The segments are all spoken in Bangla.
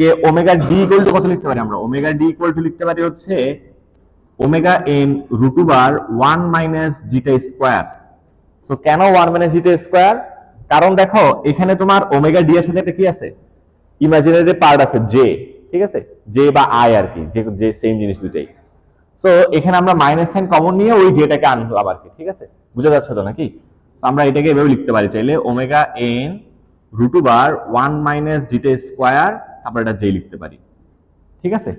যে ওমেগা ডি ইকুয়াল টু কত লিখতে পারি আমরা? ওমেগা ডি ইকুয়াল টু লিখতে পারি হচ্ছে omega n root over 1 minus zeta square. So কেন 1 মাইনাস জিটা স্কয়ার? কারণ দেখো এখানে তোমার ওমেগা ডি এর সাথে একটা কি আছে, ইমাজিনারি পার্ট আছে জে, ঠিক আছে, জে বা আই আর কি, যে সেম জিনিস দুটাই। সো এখানে আমরা মাইনাস সাইন কমন নিয়ে ওই জেটাকে আনবো আবার কি, ঠিক আছে, বুঝা যাচ্ছে তো নাকি? আমরা এটাকে এভাবে লিখতে পারি চাইলে omega n root over 1 minus zeta square, তারপর এটা জে লিখতে পারি, ঠিক আছে।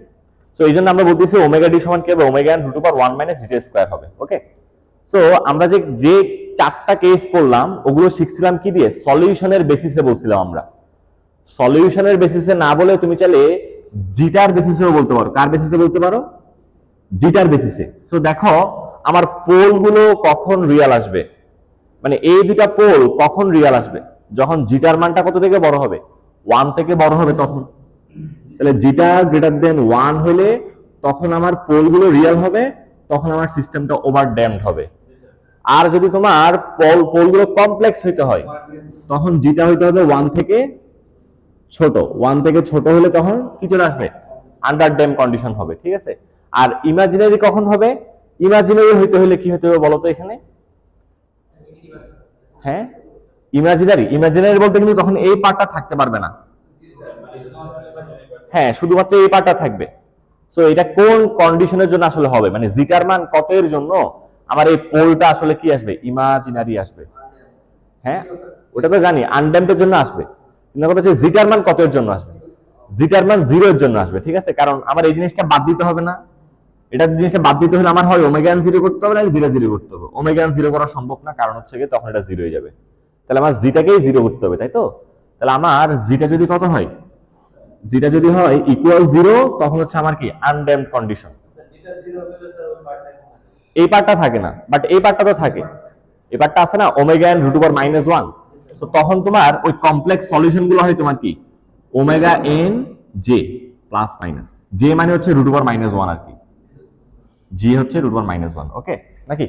সো এই জন্য আমরা বলতেছি ওমেগা ডি সমান কি হবে, omega n root over 1 minus zeta square হবে। ওকে, সো আমরা যে চারটা কেস পড়লাম ওগুলো শিখছিলাম কি দিয়ে? সলিউশনের বেসিসে বলছিলাম আমরা। সলিউশনের বেসিসে না বলে তুমি চাইলে জিটার বেসিসেও বলতে পারো। কার বেসিসে বলতে পারো? জিটার বেসিসে। সো দেখো আমার পোল গুলো কখন রিয়াল আসবে, মানে এই দুটা পোল কখন রিয়াল আসবে? যখন জিটার মানটা কত থেকে বড় হবে? 1 থেকে বড় হবে তখন। তাহলে জিটা গ্রেটার দেন 1 হলে তখন আমার পোল গুলো রিয়াল হবে, তখন আমার সিস্টেমটা ওভার ড্যাম্পড হবে। আর যদি তোমার পোল গুলো কমপ্লেক্স হইতে হয় তখন জিটা হইতে হবে 1 থেকে ছোট। 1 থেকে ছোট হলে তখন কি চলে আসবে? আন্ডার ড্যাম্প কন্ডিশন হবে, ঠিক আছে। আর ইমাজিনারি কখন হবে? ইমাজিনারি হইতে হলে কি হতে হবে বলো তো এখানে? হ্যাঁ, ইমাজিনারি বলতে কিন্তু তখন এই পার্টটা থাকতে পারবে না। হ্যাঁ, শুধুমাত্র এই পার্টটা থাকবে। সো এটা কোন কন্ডিশনের জন্য আসলে হবে, মানে জিটার মান কত এর জন্য আমার এই পোলটা আসলে কি আসবে? ইমাজিনারি আসবে। হ্যাঁ, ওটা তো জানি, আনড্যাম্পের জন্য আসবে। কিন্তু কথা হচ্ছে জিটার মান কত এর জন্য আসবে? জিটার মান 0 এর জন্য আসবে, ঠিক আছে। কারণ আমার এই জিনিসটা বাদ দিতে হবে না, এটা জিনিসটা বাদ দিতে হলে আমার হয় ওমেগা এন 0 করতে হবে না জিটা 0 করতে হবে। ওমেগা এন 0 করা সম্ভব না, কারণ হচ্ছে কি তখন এটা 0 হয়ে যাবে। তাহলে আমার জিটাকেই 0 করতে হবে, তাই তো? তাহলে আমার জিটা যদি কত হয়, জিটা যদি হয় ইকুয়াল 0, তখন হচ্ছে আমার কি আনড্যাম্পড কন্ডিশন। এই পার্টটা থাকে না, বাট এই পার্টটা তো থাকে। এই পার্টটা আছে না, ওমেগা এন রুট ওভার -1। তো তখন তোমার ওই কমপ্লেক্স সলিউশন গুলো হয় তোমার কি omega N J plus minus. J মানে হচ্ছে রুট ওভার -1 আর কি, জি হচ্ছে রুট ওভার -1। ওকে নাকি?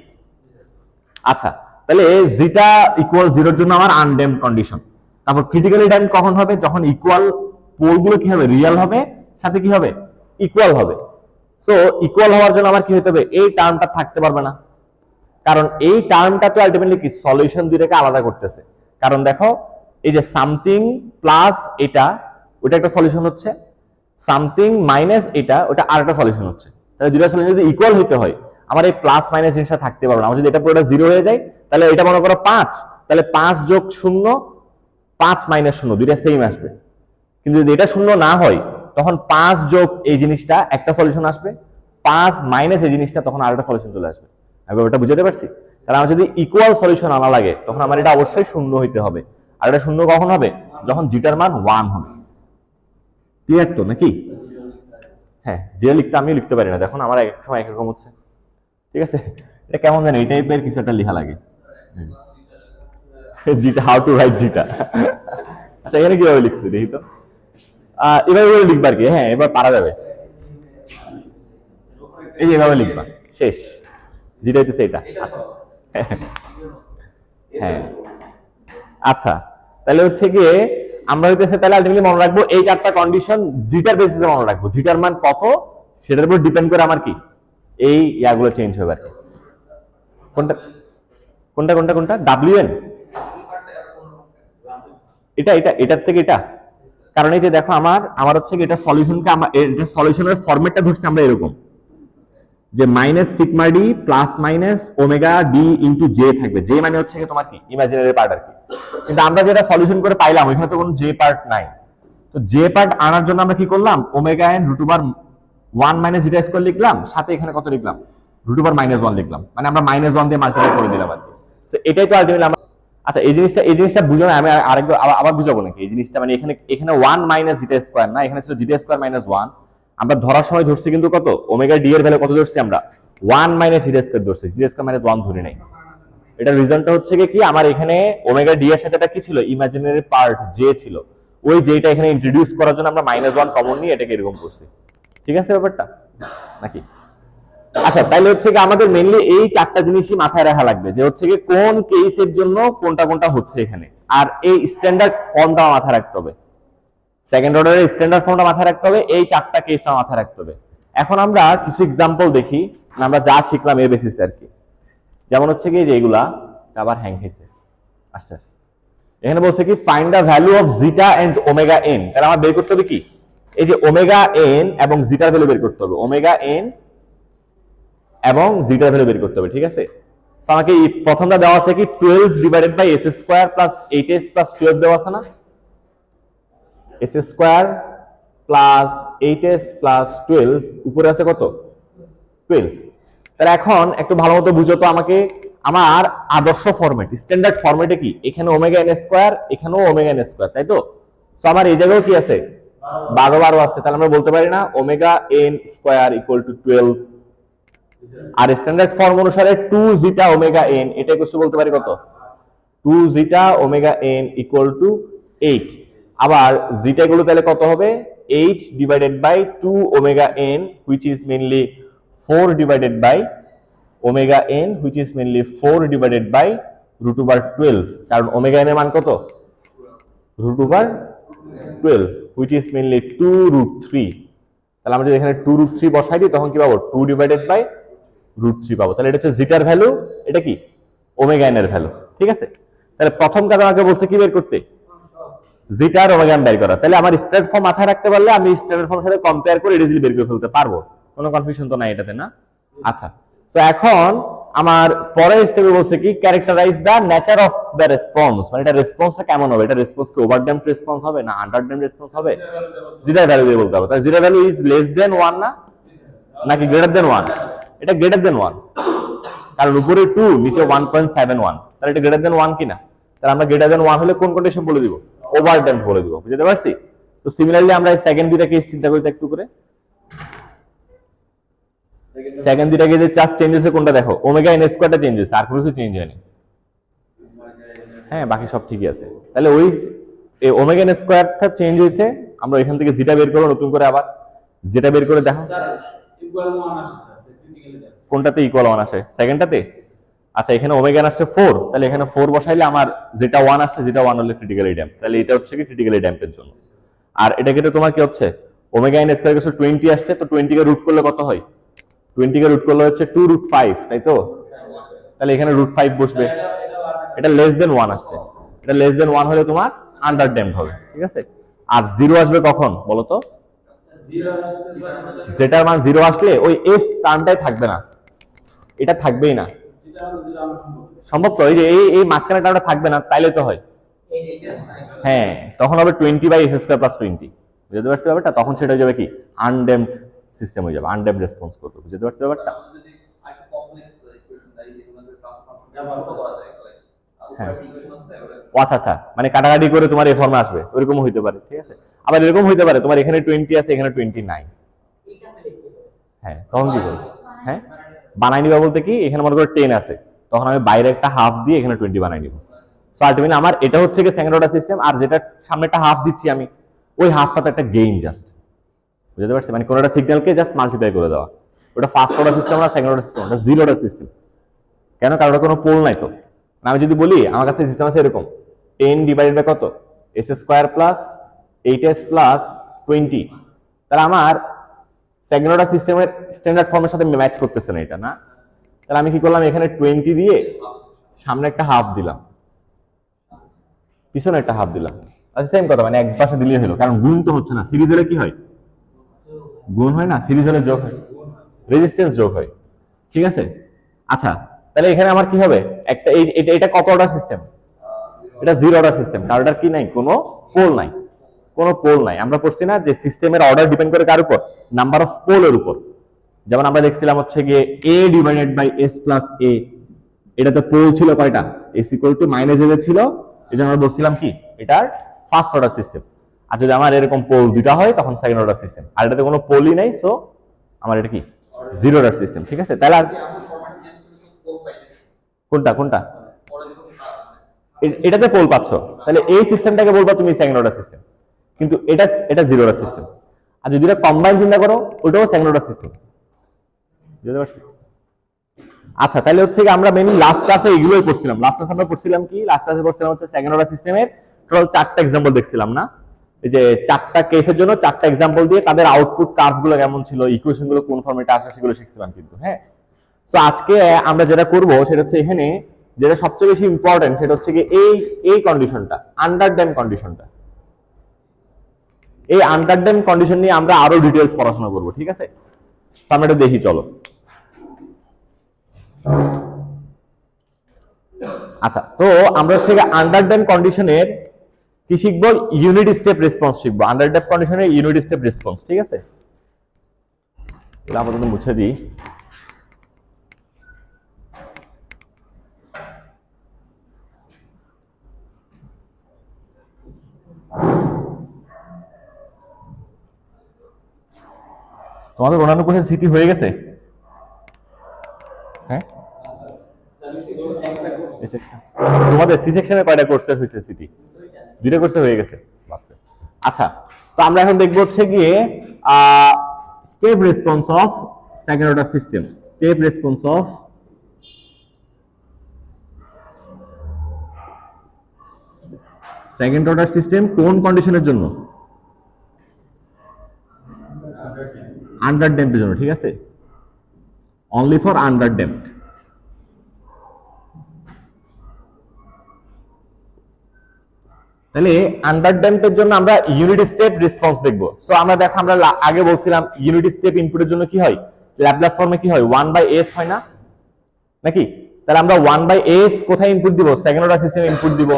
আচ্ছা, তাহলে জিটা ইকুয়াল 0 এর জন্য আমার আনড্যাম্পড কন্ডিশন। তারপর ক্রিটিক্যালি ড্যাম্পড কখন হবে? যখন ইকুয়াল পোলগুলো কি হবে? রিয়াল হবে, সাথে কি হবে? ইকুয়াল হবে। সো ইকুয়াল হওয়ার জন্য আমার কি হতে হবে? এই টার্মটা থাকতে পারবে না, কারণ এই টার্মটা তো আলটিমেটলি কি সলিউশন দুইটাকে আলাদা করতেছে। কারণ দেখো এই যে সামথিং প্লাস এটা, ওটা একটা সলিউশন হচ্ছে, সামথিং মাইনাস এটা, ওটা আরেকটা সলিউশন হচ্ছে। তাহলে দুইটা সলিউশন যদি ইকুয়াল হইতে হয় আমার এই প্লাস মাইনাস জিনিসটা থাকতে পারবে না। আমার যদি এটা পুরোটা 0 হয়ে যায় তাহলে এটা মনে করো 5, তাহলে 5 যোগ 0 5 মাইনাস 0 দুইটা সেম আসবে। কিন্তু যদি এটা 0 না হয় তখন 5 যোগ এই জিনিসটা একটা সলিউশন আসবে, 5 মাইনাস এই জিনিসটা তখন আরেকটা সলিউশন চলে আসবে। আমি ওটা বুঝাতে পারছি? তাহলে আমার যদি ইকুয়াল সলিউশন আনা লাগে তখন আমার এটা অবশ্যই 0 হইতে হবে। আর এটা 0 কখন হবে? যখন জিটার মান 1 হবে। ক্লিয়ার তো নাকি? হ্যাঁ, যে লিখতে আমি লিখতে পারি না, দেখুন আমার এক সময় একরকম হচ্ছে, ঠিক আছে। এটা কেমন জানি এই টাইপের কিছু একটা লেখা লাগে, জিটা, হাউ টু রাইট জিটা। আচ্ছা, এখানে কিভাবে লিখছে দেখি তো। এভাবে লিখবা আর কি। হ্যাঁ, এবার পারা যাবে। এই যে এভাবে লিখবা, শেষ। যেটা হইতেছে এটা। আচ্ছা, হ্যাঁ, আচ্ছা, তাহলে হচ্ছে গিয়ে আমরা হইতেছে তাহলে আলটিমেটলি মনে রাখবো এই চারটা কন্ডিশন জিটার বেসিসে মনে রাখবো। জিটার মান কত সেটার উপর ডিপেন্ড করে আমার কি এই ইয়াগুলো চেঞ্জ হবে আর কি। কোনটা কোনটা কোনটা কোনটা ডাব্লিউএন? এটা এটা এটার থেকে এটা, কারণ এই যে দেখো আমার হচ্ছে কি এটা সলিউশনকে এটা সলিউশনের ফরম্যাটটা ধরছি আমরা এরকম যে minus sigma D plus minus omega D into J থাকবে। জে মানে হচ্ছে কি তোমার কি ইমাজিনারি পার্ট আর কি। কিন্তু আমরা যেটা সলিউশন করে পাইলাম ওইখানে তো কোনো জে পার্ট নাই। তো জে পার্ট আনার জন্য আমরা কি করলাম? Omega n root over 1 minus zeta square লিখলাম, সাথে এখানে কত লিখলাম? রুট ওভার -1 লিখলাম, মানে আমরা -1 দিয়ে মাল্টিপ্লাই করে দিলাম আর কি। সো এটাই তো আলটিমেটলি আমরা। আচ্ছা, এই জিনিসটা বুঝো না, আমি আরেকবার আবার বুঝাবো নাকি এই জিনিসটা? মানে এখানে 1 মাইনাস জিটা স্কয়ার না, এখানে ছিল জিটা স্কয়ার -1। আমরা ধরার সময় ধরছি কিন্তু কত? ওমেগা ডি এর ভ্যালু কত ধরছি আমরা? 1 মাইনাস জিটা স্কয়ার ধরছি, জিটা স্কয়ার -1 ধরি নাই। এটা রিজনটা হচ্ছে কি আমার এখানে ওমেগা ডি এর সাথে এটা কি ছিল? ইমাজিনারি পার্ট জে ছিল। ওই জেটা এখানে ইন্ট্রোডিউস করার জন্য আমরা -1 কমন নিয়ে এটাকে এরকম করছি। ঠিক আছে ব্যাপারটা নাকি? আচ্ছা, তাহলে হচ্ছে কি আমাদের মেইনলি এই চারটা জিনিসই মাথায় রাখা লাগবে, যে হচ্ছে কি কোন কেসের জন্য কোনটা কোনটা হচ্ছে এখানে, আর এই স্ট্যান্ডার্ড ফর্মটা মাথায় রাখতে হবে। সেকেন্ড অর্ডারের স্ট্যান্ডার্ড ফর্মটা মাথায় রাখতে হবে, এই চারটা কেসটা মাথায় রাখতে হবে। এখন আমরা কিছু এক্সাম্পল দেখি, আমরা যা শিখলাম এর বেসিসে আর কি। যেমন হচ্ছে কি যে এগুলা আবার হ্যাং হয়েছে, আচ্ছা এখানে বলছে কি find the value of zeta and omega N. তাহলে আমার বের করতে হবে কি, এই যে ওমেগা এন এবং জিটার ভ্যালু বের করতে হবে, ওমেগা এন এবং জিটার ভ্যালু বের করতে হবে, ঠিক আছে। তো আমাকে প্রথমটা দেওয়া আছে কি 12 divided by s square plus 8s plus 12 দেওয়া আছে না, S square plus 8s plus 12 উপরে আছে কত 12। তাহলে এখন একটু ভালো মতো বুঝো তো আমাকে, আমার আদর্শ ফরম্যাট স্ট্যান্ডার্ড ফরম্যাটে কি, এখানে ওমেগা এন স্কয়ার এখানেও ওমেগা এন স্কয়ার, তাই তো। সো আমার এই জায়গায়ও কি আছে 12 আছে, তাহলে আমরা বলতে পারি না omega n square equal to 12। আর স্ট্যান্ডার্ড ফর্ম অনুসারে 2 জিটা ওমেগা এন, এটা ইকুয়াল টু বলতে পারি কত 2 zeta omega n equal to 8। আবার জিটা গুলো তাহলে কত হবে 8 divided by 2 omega n which is mainly 4 divided by omega n which is mainly 4 divided by root over 12, কারণ ওমেগা এন এর মান কত root over 12 which is mainly 2 root 3। তাহলে আমরা যদি এখানে 2 রুট 3 বসাই দিই তখন কি পাবো 2 ডিভাইডেড বাই রুট 3 পাবো। তাহলে এটা হচ্ছে জিটার ভ্যালু, এটা কি ওমেগা এন এর ভ্যালু, ঠিক আছে। তাহলে প্রথম কাজ আমাকে বলছে কি বের করতে, জিটা আর ওমেগা এন বের করা। তাহলে আমার স্ট্যান্ডার্ড ফর্ম মাথায় রাখতে পারলে আমি স্ট্যান্ডার্ড ফর্মের সাথে কম্পেয়ার করে ইজিলি বের করে ফেলতে পারবো, কোনো কনফিউশন তো নাই এটাতে না। আচ্ছা সো এখন আমার পরের স্টেপে বলছে কি characterise the nature of the response, মানে এটা রেসপন্সটা কেমন হবে, এটা রেসপন্স কি ওভারড্যাম্পড রেসপন্স হবে না আন্ডারড্যাম্পড রেসপন্স হবে, জিটার ভ্যালু দিয়ে বলতে হবে। তাহলে jitter value is less than 1 না নাকি গ্রেটার দেন 1, এটা গ্রেটার দেন 1, কারণ উপরে 2 নিচে 1.71, তাহলে এটা গ্রেটার দেন 1 কিনা। তাহলে আমরা গ্রেটার দেন 1 হলে কোন কন্ডিশন বলে দিব, ওভারড্যাম্পড বলে দিব, বুঝতে পারছি। তো সিমিলারলি আমরা এই সেকেন্ড দুইটা কেস চিন্তা করি একটু করে। সেকেন্ড দুইটা কেসে জাস্ট চেঞ্জ হয়েছে কোনটা দেখো, ওমেগা এন স্কয়ারটা চেঞ্জ হয়েছে, আর কোনো কিছু চেঞ্জ হয়নি। হ্যাঁ বাকি সব ঠিকই আছে। তাহলে ওই ওমেগা এন স্কয়ারটা চেঞ্জ হয়েছে, আমরা এখান থেকে জিটা বের করব নতুন করে, আবার যেটা বের করে দেখো কোনটাতে ইকুয়াল 1 আসে, সেকেন্ডটাতে। আচ্ছা এখানে ওমেগা এন আসছে 4, তাহলে এখানে 4 বসাইলে আমার যেটা 1 আসছে, যেটা 1 হলে ক্রিটিক্যালি ড্যাম্প, তাহলে এটা হচ্ছে কি ক্রিটিক্যালি ড্যাম্পের জন্য। আর এটা কিন্তু তোমার কি হচ্ছে ওমেগা এন স্কয়ার কিছু 20 আসছে, তো 20 কে রুট করলে কত হয়, 20 কে রুট করলে হচ্ছে 2 রুট 5, তাই তো। তাহলে এখানে রুট 5 বসবে, এটা লেস দেন 1 আসছে, এটা লেস দেন 1 হলে তোমার আন্ডার ড্যাম্পড হবে, ঠিক আছে। আর 0 আসবে কখন বলো তো, যেটার মান 0 আসলে ওই এস টার্মটাই থাকবে না, এটা থাকবেই না, সম্ভব তো, এই যে এই মাঝখানে টার্মটা থাকবে না, তাইলে তো হয় হ্যাঁ, তখন হবে 20 বাই এস স্কয়ার প্লাস 20, বুঝতে পারছো ব্যাপারটা। তখন সেটা হয়ে যাবে কি আনড্যাম্পড সিস্টেম হয়ে যাবে, আনড্যাম্পড রেসপন্স করবে, বুঝতে পারছো ব্যাপারটা। হ্যাঁ আচ্ছা আচ্ছা, মানে কাটাকাটি করে তোমার এই ফর্মে আসবে, ওইরকম হইতে পারে, ঠিক আছে। আবার এরকম হইতে পারে তোমার এখানে 20 আছে এখানে 20 নাই, হ্যাঁ তখন কি করবে, হ্যাঁ বানাই নিবা বলতে কি এখানে মনে করো 10 আছে, তখন আমি বাইরে একটা হাফ দিয়ে এখানে 20 বানাই নিব। সো আলটিমেটলি আমার এটা হচ্ছে কি সেকেন্ড অর্ডার সিস্টেম, আর যেটা সামনে একটা হাফ দিচ্ছি আমি, ওই হাফটা তো একটা গেইন জাস্ট, বুঝতে পারছি, মানে কোনটা সিগন্যালকে জাস্ট মাল্টিপ্লাই করে দেওয়া। ওটা ফার্স্ট অর্ডার সিস্টেম না সেকেন্ড অর্ডার সিস্টেম, ওটা জিরো অর্ডার সিস্টেম। কেন, কারণ ওটা কোনো পোল নাই তো। আমি যদি বলি আমার কাছে সিস্টেম আছে এরকম 10 ডিভাইডেড বাই কত S square plus 8s plus 20, তাহলে আমার সেকেন্ড অর্ডার সিস্টেমের স্ট্যান্ডার্ড ফর্মের সাথে ম্যাচ করতেছে না এটা, না। তাহলে আমি কি করলাম, এখানে 20 দিয়ে সামনে একটা হাফ দিলাম, পিছনে একটা হাফ দিলাম, আচ্ছা সেম কথা, মানে এক পাশে দিলেই হলো, কারণ গুণ তো হচ্ছে না, সিরিজ হলে কি হয় গুণ হয় না, সিরিজ হলে যোগ হয়, রেজিস্ট্যান্স যোগ হয়, ঠিক আছে। আচ্ছা তাহলে এখানে আমার কি হবে, একটা এটা কত অর্ডার সিস্টেম, এটা জিরো অর্ডার সিস্টেম, কারণ এটার কি নাই কোনো পোল নাই, কোনো পোল নাই। আমরা পড়ছি না যে সিস্টেমের অর্ডার ডিপেন্ড করে কার উপর, নাম্বার অফ পোলের উপর। যেমন আমরা দেখছিলাম হচ্ছে গিয়ে a divided by s plus a, এটাতে পোল ছিল কয়টা, s equal to minus a ছিল, এটা আমরা বলছিলাম কি এটার ফার্স্ট অর্ডার সিস্টেম। আর যদি আমার এরকম পোল দুটা হয় তখন সেকেন্ড অর্ডার সিস্টেম, আর এটাতে কোনো পোলই নাই, সো আমার এটা কি জিরো অর্ডার সিস্টেম, ঠিক আছে। তাহলে কোনটা কোনটা এটাতে পোল পাচ্ছ, তাহলে এই সিস্টেমটাকে বলবা তুমি সেকেন্ড অর্ডার সিস্টেম, কিন্তু এটা জিরো অর্ডার সিস্টেম। আর যদি এটা কম্বাইন চিন্তা করো ওটাও সেকেন্ড অর্ডার সিস্টেম, বুঝতে পারছি। আচ্ছা তাহলে হচ্ছে কি আমরা মেইনলি লাস্ট ক্লাসে এগুলোই পড়ছিলাম, লাস্ট ক্লাসে আমরা পড়ছিলাম কি, লাস্ট ক্লাসে পড়ছিলাম হচ্ছে সেকেন্ড অর্ডার সিস্টেমের টোটাল 4টা एग्जांपल দেখছিলাম না, এই যে চারটা কেসের জন্য চারটা এক্সাম্পল দিয়ে তাদের আউটপুট কার্ভ গুলো কেমন ছিল, ইকুয়েশন গুলো কোন ফরম্যাটে আসে সেগুলো শিখছিলাম কিন্তু। হ্যাঁ, তো আজকে আমরা যেটা করব সেটা হচ্ছে এখানে যেটা সবচেয়ে বেশি ইম্পর্টেন্ট সেটা হচ্ছে কি এই কন্ডিশনটা, আন্ডার ড্যাম কন্ডিশনটা। এই আন্ডার ড্যাম কন্ডিশন নিয়ে আমরা আরো ডিটেইলস পড়াশোনা করব, ঠিক আছে? তো আমরা এটা দেখি, চলো। আচ্ছা, তো আমরা হচ্ছে আন্ডার ড্যাম কন্ডিশনের কি শিখবো? ইউনিট স্টেপ রেসপন্স শিখবো। আন্ডার ড্যাম কন্ডিশনের ইউনিট স্টেপ রেসপন্স, ঠিক আছে? এটা আপাতত মুছে দিই। তোমাদের অন্যান্য কোর্সের সিটি হয়ে গেছে? হ্যাঁ, তোমাদের সি সেকশনে কয়টা কোর্সের হয়েছে সিটি? 2টা কোর্সে হয়ে গেছে। আচ্ছা, তো আমরা এখন দেখবো হচ্ছে গিয়ে step response of second order system. Step response of second order system কোন কন্ডিশনের জন্য? আন্ডার ড্যাম্পের জন্য, ঠিক আছে? Only for under damped. তাহলে আন্ডার ড্যাম্পের জন্য আমরা ইউনিট স্টেপ রেসপন্স দেখবো। সো আমরা দেখো, আমরা আগে বলছিলাম ইউনিট স্টেপ ইনপুটের জন্য কি হয়? ল্যাপ্লাস ফর্মে কি হয়? 1/s হয় না নাকি? তাহলে আমরা 1/s কোথায় ইনপুট দিব? সেকেন্ড অর্ডার সিস্টেমে ইনপুট দিব।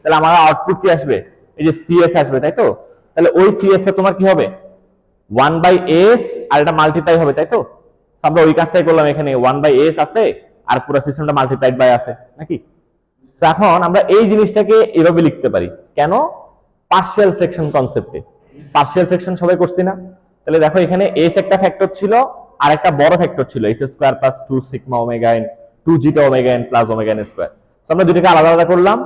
তাহলে আমার আউটপুট কি আসবে? এই যে সিএস আসবে, তাই তো? তাহলে ওই সিএস টা তোমার কি হবে? 1/s আর এটা মাল্টিপ্লাই হবে, তাই তো? আমরা ওই কাজটাই করলাম এখানে। 1/s আছে আর পুরো সিস্টেমটা মাল্টিপ্লাইড বাই আছে নাকি? এখন আমরা এই জিনিসটাকে এভাবে লিখতে পারি। কেন? পার্শিয়াল ফ্র্যাকশন কনসেপ্টে। পার্শিয়াল ফ্র্যাকশন সবাই করছি না? তাহলে দেখো এখানে s একটা ফ্যাক্টর ছিল আর একটা বড় ফ্যাক্টর ছিল s square plus 2 sigma omega n 2 zeta omega n plus omega n square. তো আমরা দুটোকে আলাদা আলাদা করলাম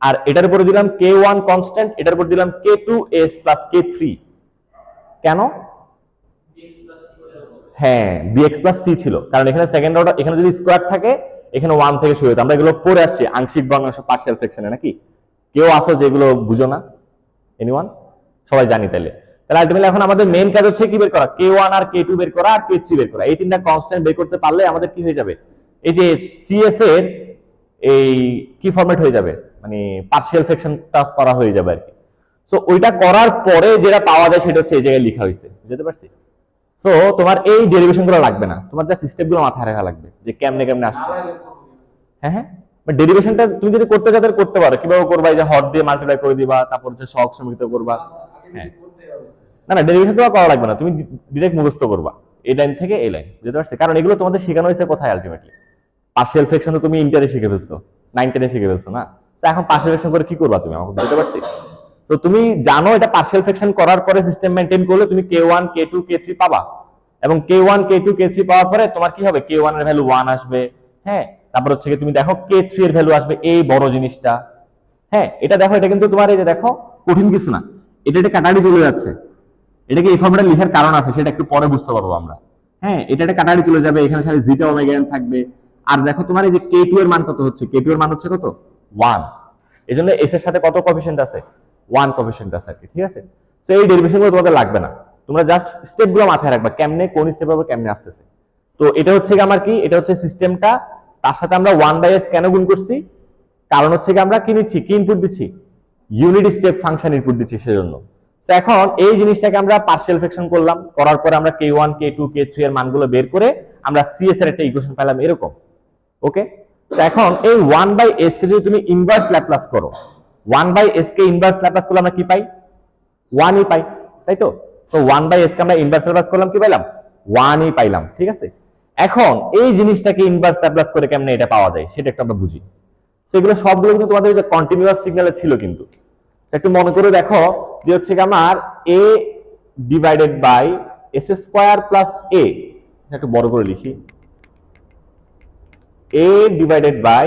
আর এটার উপরে দিলাম k1 কনস্ট্যান্ট, এটার উপর দিলাম k2s প্লাস k3। কেন? হ্যাঁ, bx প্লাস c ছিল, কারণ এখানে সেকেন্ড অর্ডার, এখানে যদি স্কয়ার থাকে এখানে 1 থেকে শুরু হতো। আমরা এগুলো পড়ে আসছি আংশিক ভগ্নাংশ পার্শিয়াল ফ্র্যাকশনে নাকি? কেউ আসো যেগুলো বুঝো না? এনিওয়ান? সবাই জানি তাহলে। তাহলে আলটিমেটলি এখন আমাদের মেইন কাজ হচ্ছে কি বের করা? k1 আর k2 বের করা আর k3 বের করা। এই তিনটা কনস্ট্যান্ট বের করতে পারলে আমাদের কি হয়ে যাবে? এই যে সিএস এর এই কি ফরম্যাট হয়ে যাবে, মানে পার্শিয়াল ফ্র্যাকশনটা করা হয়ে যাবে আর কি। সো ওইটা করার পরে যেটা পাওয়া যায় সেটা হচ্ছে এই জায়গায় লেখা হয়েছে, বুঝতে পারছি? সো তোমার এই ডেরিভেশন গুলো লাগবে না, তোমার যা সিস্টেম গুলো মাথায় রাখা লাগবে যে কেমনে কেমনে আসছে। হ্যাঁ হ্যাঁ, ডেরিভেশনটা তুমি যদি করতে চাও করতে পারো। কিভাবে করবা? এই যে হর দিয়ে মাল্টিপ্লাই করে দিবা, তারপর হচ্ছে সহগ সমীকরণ করবা। হ্যাঁ, না না, ডেরিভেশন তো করা লাগবে না, তুমি ডাইরেক্ট মুখস্থ করবা এই লাইন থেকে এই লাইন, বুঝতে পারছি? কারণ এগুলো তোমাদের শেখানো হয়েছে কোথায়? আলটিমেটলি পার্শিয়াল ফ্র্যাকশন তো তুমি ইন্টারে শিখে ফেলছো, 9-10 শিখে ফেলছো না? তো এখন পার্শিয়াল ফ্র্যাকশন করে কি করবা তুমি, আমাকে বুঝতে পারছি? তো তুমি জানো এটা পার্শিয়াল ফ্র্যাকশন করার পরে সিস্টেম মেইনটেইন করলে তুমি k1 k2 k3 পাবা, এবং k1 k2 k3 পাওয়ার পরে তোমার কি হবে? k1 এর ভ্যালু 1 আসবে। হ্যাঁ, তারপর হচ্ছে তুমি দেখো k3 এর ভ্যালু আসবে, এই বড় জিনিসটা। হ্যাঁ, এটা দেখো, এটা কিন্তু তোমার এই যে দেখো কঠিন কিছু না, এটা কাটারি চলে যাচ্ছে। এটাকে এই ফর্মুলা লেখার কারণ আছে, সেটা একটু পরে বুঝতে পারবো আমরা। হ্যাঁ, এটা কাটারি চলে যাবে, এখানে সাথে জিটা ওমেগা n থাকবে। আর দেখো তোমার এই যে k2 এর মান কত হচ্ছে? k2 এর মান হচ্ছে কত? 1। এজন্য s এর সাথে কত কোএফিশিয়েন্ট আছে? 1 কোএফিশিয়েন্ট আছে, ঠিক আছে? সো এই ডেরিভেশন গুলো তোমাদের লাগবে না, তোমরা জাস্ট স্টেপ গুলো মাথায় রাখবা, কেমনে কোন স্টেপ হবে, কেমনে আসতেছে। তো এটা হচ্ছে কি আমার কি, এটা হচ্ছে সিস্টেমটা, তার সাথে আমরা 1/s কেন গুণ করছি? কারণ হচ্ছে কি আমরা কি নিচ্ছি, কি ইনপুট দিচ্ছি? ইউনিট স্টেপ ফাংশন ইনপুট দিচ্ছি, সেজন্য। তো এখন এই জিনিসটাকে আমরা পার্শিয়াল ফ্র্যাকশন করলাম, করার পরে আমরা k1 k2 k3 এর মানগুলো বের করে আমরা সিএস এর একটা ইকুয়েশন পেলাম এরকম। ওকে, তো এখন এই 1/s কে যদি তুমি ইনভার্স ল্যাপ্লাস করো, 1/s কে ইনভার্স ল্যাপ্লাস করলে আমরা কি পাই? 1ই পাই, তাই তো? সো 1/s কে আমরা ইনভার্স ল্যাপ্লাস করলাম, কি পাইলাম? 1ই পাইলাম, ঠিক আছে? এখন এই জিনিসটাকে ইনভার্স ল্যাপ্লাস করে কেমনে এটা পাওয়া যায় সেটা একটু আমরা বুঝি। সেগুলো সবগুলো কিন্তু তোমাদের যে কন্টিনিউয়াস সিগন্যালে ছিল, কিন্তু একটু মনে করে দেখো যে হচ্ছে কি আমার a divided by s square plus a, একটু বড় করে লিখি, a divided by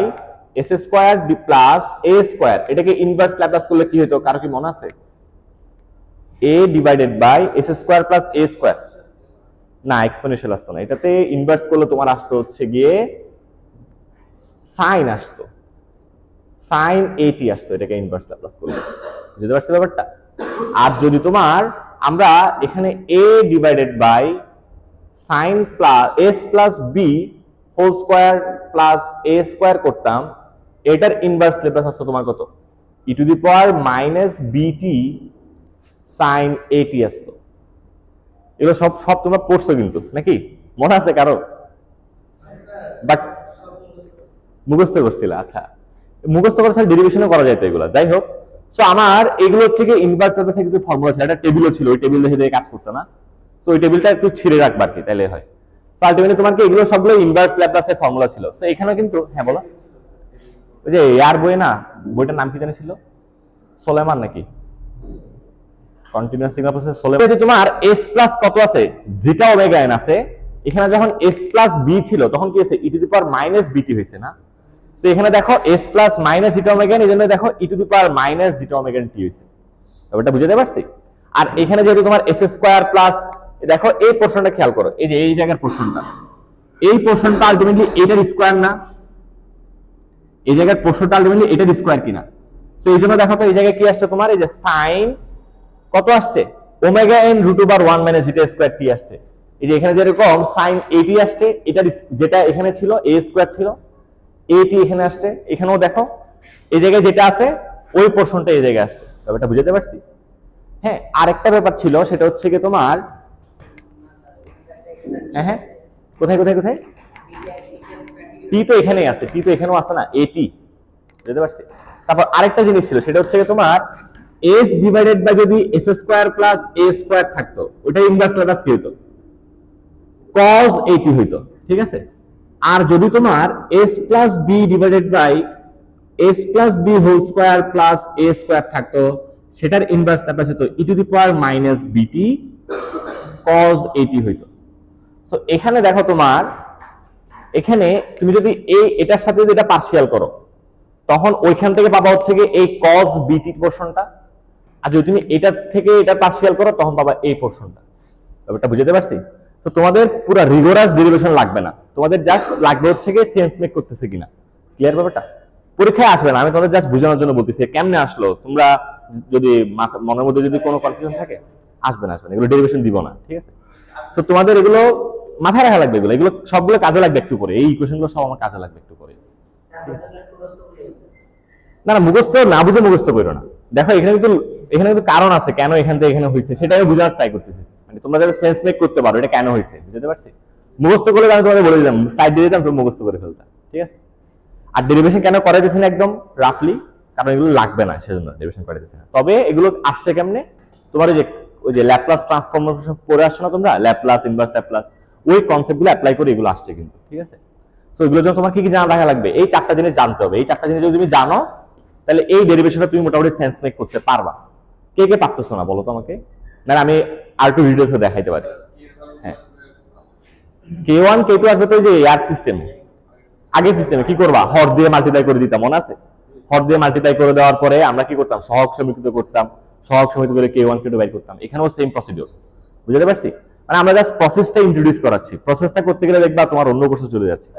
s square plus a square, এটাকে ইনভার্স ল্যাপ্লাস করলে কি হতো? কারো কি মনে আছে? a divided by s square plus a square, না এক্সপোনেনশিয়াল আসতো না, এটাতে ইনভার্স করলে তোমার আসতো হচ্ছে গিয়ে সাইন আসতো, sin 80 আসতো এটাকে ইনভার্স ল্যাপ্লাস করলে, বুঝতে পারছো ব্যাপারটা? আর যদি তোমার আমরা এখানে a divided by sin plus s plus b whole square plus a square করতাম, এটার ইনভার্স ল্যাপ্লাস আসছে তোমার কত? e to the power minus bt sin at আসতো। এগুলো সব সব তোমরা পড়ছো কিন্তু, নাকি মনে আছে কারো? বাট মুখস্থ করছিল। আচ্ছা, মুখস্থ করে স্যার ডেরিভেশনও করা যায় তো এগুলো। যাই হোক, সো আমার এগুলো হচ্ছে কি ইনভার্স ল্যাপ্লাসের কিছু ফর্মুলা ছিল, একটা টেবিলও ছিল, ওই টেবিল দেখে কাজ করতে না, সো ওই টেবিলটা একটু ছিঁড়ে রাখবা আর কি, তাহলে হয়। সো আলটিমেটলি তোমার কি এগুলো সবগুলো ইনভার্স ল্যাপ্লাসের ফর্মুলা ছিল। সো এখানে কিন্তু হ্যাঁ বলো, ওই যে ইয়ার বই না, বইটার নাম কি জানি ছিল, সোলেমান নাকি, কন্টিনিউয়াস সিগন্যাল প্রসেস সোলেমান। তোমার s প্লাস কত আছে, যেটা ওমেগা n আছে, এখানে যখন s প্লাস b ছিল তখন কি হয়েছে, e to the power minus bt হয়েছে না। তো এখানে দেখো s plus minus জিটা omega n, এজন্য দেখো e to the power minus জিটা omega n t হয়েছে। ব্যাপারটা বুঝতে পারছি? আর এখানে যেহেতু তোমার s স্কয়ার প্লাস, দেখো এই পোরশনটা খেয়াল করো, এই যে এই জায়গার পোরশনটা, এই পোরশনটা আলটিমেটলি এটার স্কয়ার না, এই জায়গার পোরশনটা আলটিমেটলি এটার স্কয়ার কিনা। সো এই জন্য দেখো তো এই জায়গায় কি আসছে তোমার, এই যে সাইন কত আসছে, omega n root over 1 minus zeta square t আসছে। এই যে এখানে যেরকম সাইন at আসছে, এটার যেটা এখানে ছিল a স্কয়ার ছিল, at এখানে আসছে, এখানেও দেখো এই জায়গায় যেটা আছে ওই পোরশনটা এই জায়গায় আসছে। ব্যাপারটা বুঝতে পারছি? হ্যাঁ, আরেকটা ব্যাপার ছিল, সেটা হচ্ছে কি তোমার, হ্যাঁ হ্যাঁ কোথায় কোথায় কোথায়, টি তো এখানেই আছে, টি তো এখানেও আছে না, এটি, বুঝতে পারছি? তারপর আরেকটা জিনিস ছিল, সেটা হচ্ছে কি তোমার s ডিভাইডেড বাই যদি s square plus a square থাকতো, ওটা ইনভার্স ল্যাপ্লাস কি হতো, cos at হইতো, ঠিক আছে? আর যদি তোমার s plus b divided by s plus b whole square plus a square থাকতো, সেটার ইনভার্স ল্যাপ্লাস হতো e to the power minus bt cos at হইতো। সো এখানে দেখো তোমার, এখানে তুমি যদি এই এটার সাথে যদি এটা পার্শিয়াল করো, তখন ওইখান থেকে পাবা হচ্ছে কি এই cos bt পোরশনটা, আর যদি তুমি এটা থেকে এটা পার্শিয়াল করো তখন পাবা এই পোরশনটা। ব্যাপারটা বুঝতে পারছি? তো তোমাদের পুরো রিগোরাস ডেরিভেশন লাগবে না, তোমাদের জাস্ট লাগবে হচ্ছে কি সেন্স মেক করতেছে কিনা। ক্লিয়ার ব্যাপারটা? পরীক্ষায় আসবে না, আমি তোমাদের জাস্ট বোঝানোর জন্য বলতেছি কেমনে আসলো, তোমরা যদি মনের মধ্যে যদি কোনো কনফিউশন থাকে আসবে না, এগুলো ডেরিভেশন দিব না, ঠিক আছে? তো তোমাদের এগুলো মাথায় রাখা লাগবে, এগুলো সবগুলো কাজে লাগবে একটু করে, এই ইকুয়েশনগুলো সব আমার কাজে লাগবে একটু করে। না না, মুখস্থ না বুঝে মুখস্থ করো না। দেখো এখানে কিন্তু কারণ আছে কেন এখান থেকে এখানে হয়েছে, সেটা আমি বোঝানোর ট্রাই করতেছি, মানে তোমরা যাতে সেন্স মেক করতে পারো এটা কেন হয়েছে, বুঝতে পারছি? মুখস্থ করলে আমি তোমাদের বলে দিলাম, সাইড দিয়ে দিতাম, তুমি মুখস্থ করে ফেলতা, ঠিক আছে? আর ডেরিভেশন কেন করাই দিচ্ছি না একদম রাফলি, কারণ এগুলো লাগবে না, সেজন্য ডেরিভেশন করাই দিচ্ছি না। তবে এগুলো আসছে কেমনে, তোমার ওই যে ল্যাপ্লাস ট্রান্সফর্মেশন পড়ে আসছো না তোমরা, ল্যাপ্লাস ইনভার্স ল্যাপ্লাস, ওই কনসেপ্টগুলো অ্যাপ্লাই করে এগুলো আসছে কিন্তু, ঠিক আছে? সো এগুলো জন্য তোমার কি কি জানা রাখা লাগবে, এই চারটা জিনিস জানতে হবে। এই চারটা জিনিস যদি তুমি জানো, তাহলে এই ডেরিভেশনটা তুমি মোটামুটি সেন্স মেক করতে পারবা। কে কে পারতেছো না বলো তো আমাকে, না আমি আর একটু ডিটেইলসে দেখাইতে পারি। হ্যাঁ, k1 k2 আসবে তো, যে এয়ার সিস্টেম, আগে সিস্টেমে কি করবা, হর দিয়ে মাল্টিপ্লাই করে দিতাম, মনে আছে? হর দিয়ে মাল্টিপ্লাই করে দেওয়ার পরে আমরা কি করতাম, সহগ সমীকৃত করতাম, সহগ সমীকৃত করে k1 k2 বের করতাম। এখানেও সেম প্রসিডিউর, বুঝতে পারছি? মানে আমরা জাস্ট প্রসেসটা ইন্ট্রোডিউস করাচ্ছি, প্রসেসটা করতে গেলে দেখবা তোমার অন্য কোর্সে চলে যাচ্ছে।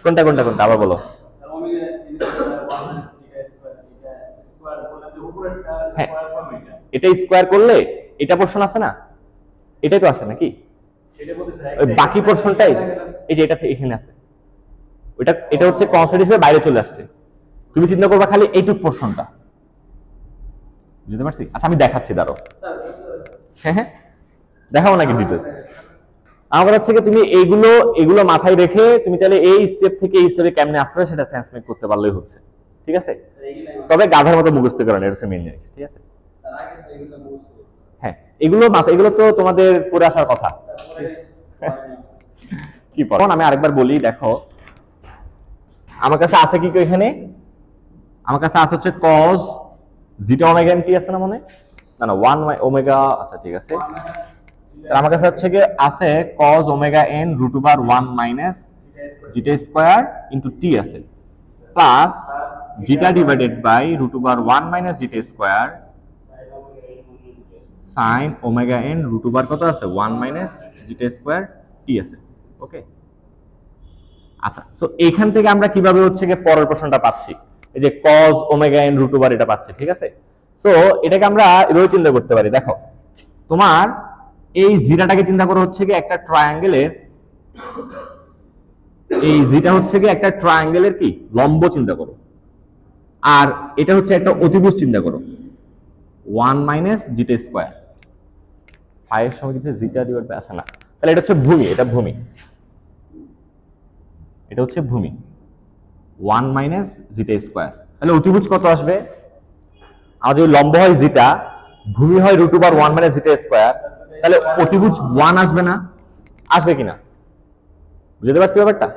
কোনটা কোনটা কোনটা আবার বলো। হ্যাঁ, এটা স্কয়ার করলে এটা পোরশন আছে না, এটাই তো আসে নাকি, বাকি পোরশনটাই এই যে এটা এখানে আছে, ওইটা এটা হচ্ছে কনস্ট্যান্ট হিসেবে বাইরে চলে আসছে। তুমি চিন্তা করবা খালি এইটুক পোরশনটা, বুঝতে পারছি? আচ্ছা আমি দেখাচ্ছি, দাঁড়াও। হ্যাঁ হ্যাঁ, দেখাবো নাকি ডিটেইলস? আমার হচ্ছে কি তুমি এগুলো মাথায় রেখে তুমি চাইলে এই স্টেপ থেকে এই স্টেপে কেমনে আসছে সেটা সেন্স মেক করতে পারলেই হচ্ছে, ঠিক আছে? তবে গাধার মতো মুখস্থ করা না, এটা হচ্ছে মেইন জিনিস, ঠিক আছে? হ্যাঁ, এগুলো তো তোমাদের পড়ে আসার কথা। কি পড়ো আমি আরেকবার বলি, দেখো আমার কাছে আছে কি এখানে, আমার কাছে আছে হচ্ছে cos জিটা ওমেগা n t আছে না মনে, না না 1 ওমেগা, আচ্ছা ঠিক আছে। তাহলে আমার কাছে হচ্ছে কি আছে cos omega n root over 1 minus zeta square into t আছে, plus zeta divided by root over 1 minus zeta square sin omega n root over কত আছে 1 মাইনাস জিটা স্কয়ার t আছে। ওকে, আচ্ছা সো এখান থেকে আমরা কিভাবে হচ্ছে কি পরের প্রশ্নটা পাচ্ছি, এই যে cos omega n root over এটা পাচ্ছি, ঠিক আছে? সো এটাকে আমরা এভাবে চিন্তা করতে পারি। দেখো তোমার এই জিটাটাকে চিন্তা করো হচ্ছে কি একটা ট্রায়াঙ্গেলের, এই জিটা হচ্ছে কি একটা ট্রায়াঙ্গেলের কি লম্ব চিন্তা করো, আর এটা হচ্ছে একটা অতিভুজ চিন্তা করো 1 মাইনাস জিটা স্কয়ার। ফাইয়ের সময় কিন্তু জিটা ডিভাইড বাই আসে না, তাহলে এটা হচ্ছে ভূমি, এটা ভূমি, এটা হচ্ছে ভূমি 1 মাইনাস জিটা স্কয়ার। তাহলে অতিভুজ কত আসবে? আর যদি লম্ব হয় জিটা, ভূমি হয় root over 1 minus zeta square, তাহলে অতিভুজ 1 আসবে না? আসবে কিনা বুঝতে পারছি ব্যাপারটা?